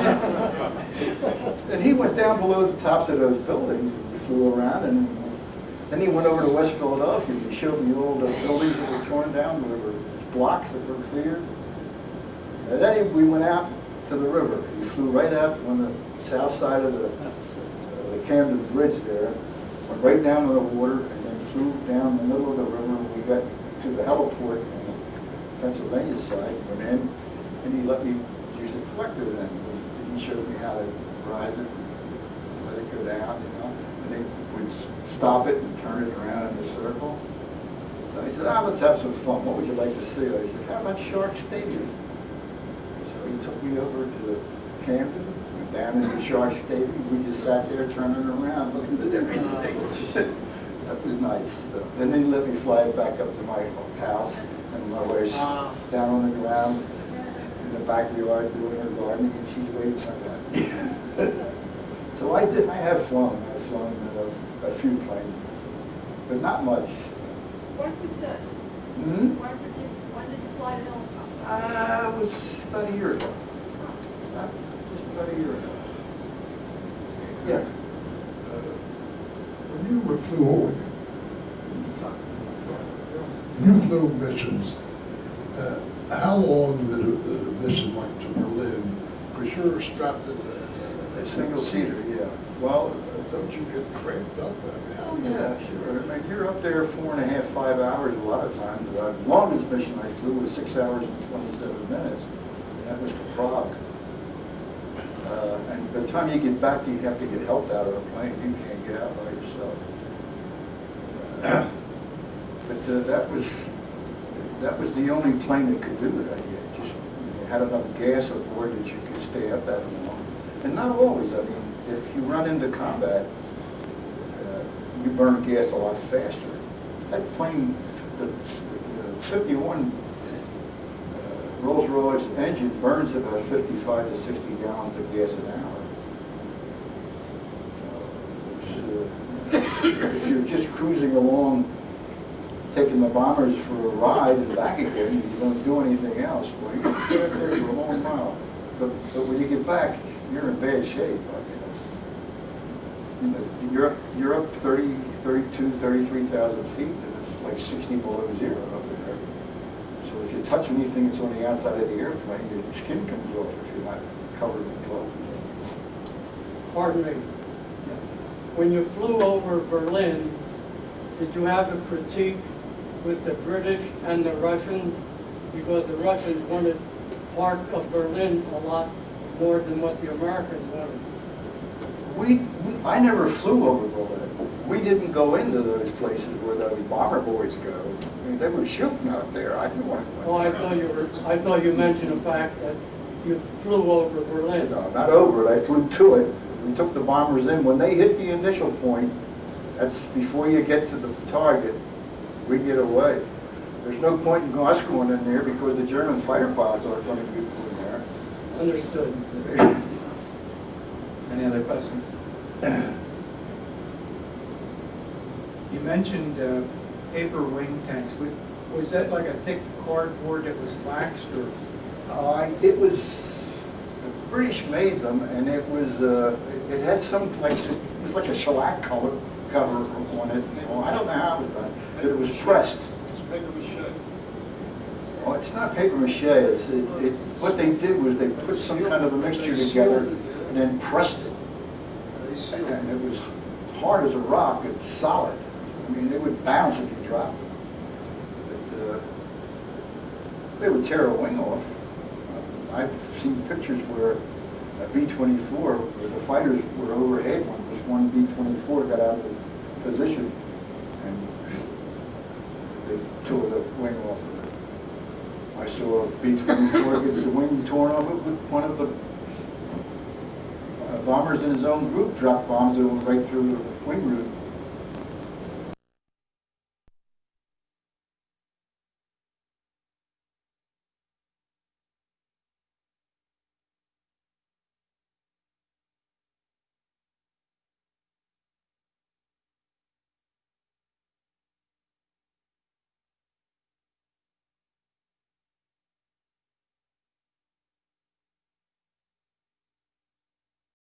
And he went down below the tops of those buildings, and he flew around, and then he went over to West Philadelphia, and he showed me all the buildings that were torn down, there were blocks that were cleared. And then we went out to the river. He flew right out on the south side of the Camden Bridge there, went right down to the water, and then flew down the middle of the river. We got to the heliport on the Pennsylvania side, went in, and he let me use the collector then. He showed me how to rise it, let it go down, and then we'd stop it and turn it around in a circle. So I said, let's have some fun. What would you like to see? I said, "How about Shark Stadium?" So he took me over to Camden, went down into Shark Stadium. We just sat there turning around, looking at everything. That was nice. And then he let me fly it back up to my house, and my wife's down on the ground in the backyard doing her gardening, and she's waving like that. So I have flown. I've flown a few planes, but not much. What was this? Hmm? When did you fly the helicopter? It was about a year ago. Just about a year ago. Yeah. When you flew missions, how long did a mission like to Berlin? Because you're strapped in A single seater, yeah. Well, don't you get cramped up? oh yeah, sure. I mean, you're up there 4.5, 5 hours a lot of times. The longest mission I flew was 6 hours and 27 minutes. And that was to Prague. And by the time you get back, you have to get help out of the plane. You can't get out by yourself. But that was the only plane that could do that. You had enough gas aboard that you could stay up that long. And not always. I mean, if you run into combat, you burn gas a lot faster. That plane, the 51 Rolls-Royce engine burns about 55 to 60 gallons of gas an hour. If you're just cruising along, taking the bombers for a ride and back again, you don't do anything else, well, you can stay up there for a long while. But when you get back, you're in bad shape, I guess. You know, you're up 30, 32, 33,000 feet, and it's like 60 below zero up there. So if you touch anything that's on the outside of the airplane, your skin comes off if you're not covered in clothes. Pardon me. When you flew over Berlin, did you have a critique with the British and the Russians? Because the Russians wanted part of Berlin a lot more than what the Americans wanted. I never flew over Berlin. We didn't go into those places where those bomber boys go. I mean, they were shooting out there. I didn't want to. Oh, I thought you mentioned the fact that you flew over Berlin. No, not over it. I flew to it. We took the bombers in. When they hit the initial point, that's before you get to the target, we get away. There's no point in us going in there because the German fighter pilots aren't going to get in there. Understood. Any other questions? You mentioned paper wing tanks. Was that like a thick cardboard that was waxed, or? It was, the British made them, and it was, it had some, like, it was like a shellac color cover on it. Well, I don't know how it was done, but it was pressed. It's paper mache. Well, it's not paper mache. What they did was they put some kind of a mixture together and then pressed it. And it was hard as a rock and solid. I mean, it would bounce if you dropped it. But they would tear a wing off. I've seen pictures where a B-24, where the fighters were overhead when this one B-24 got out of position and they tore the wing off of it. I saw a B-24 get the wing torn off it with one of the bombers in his own group dropped bombs over right through the wing root.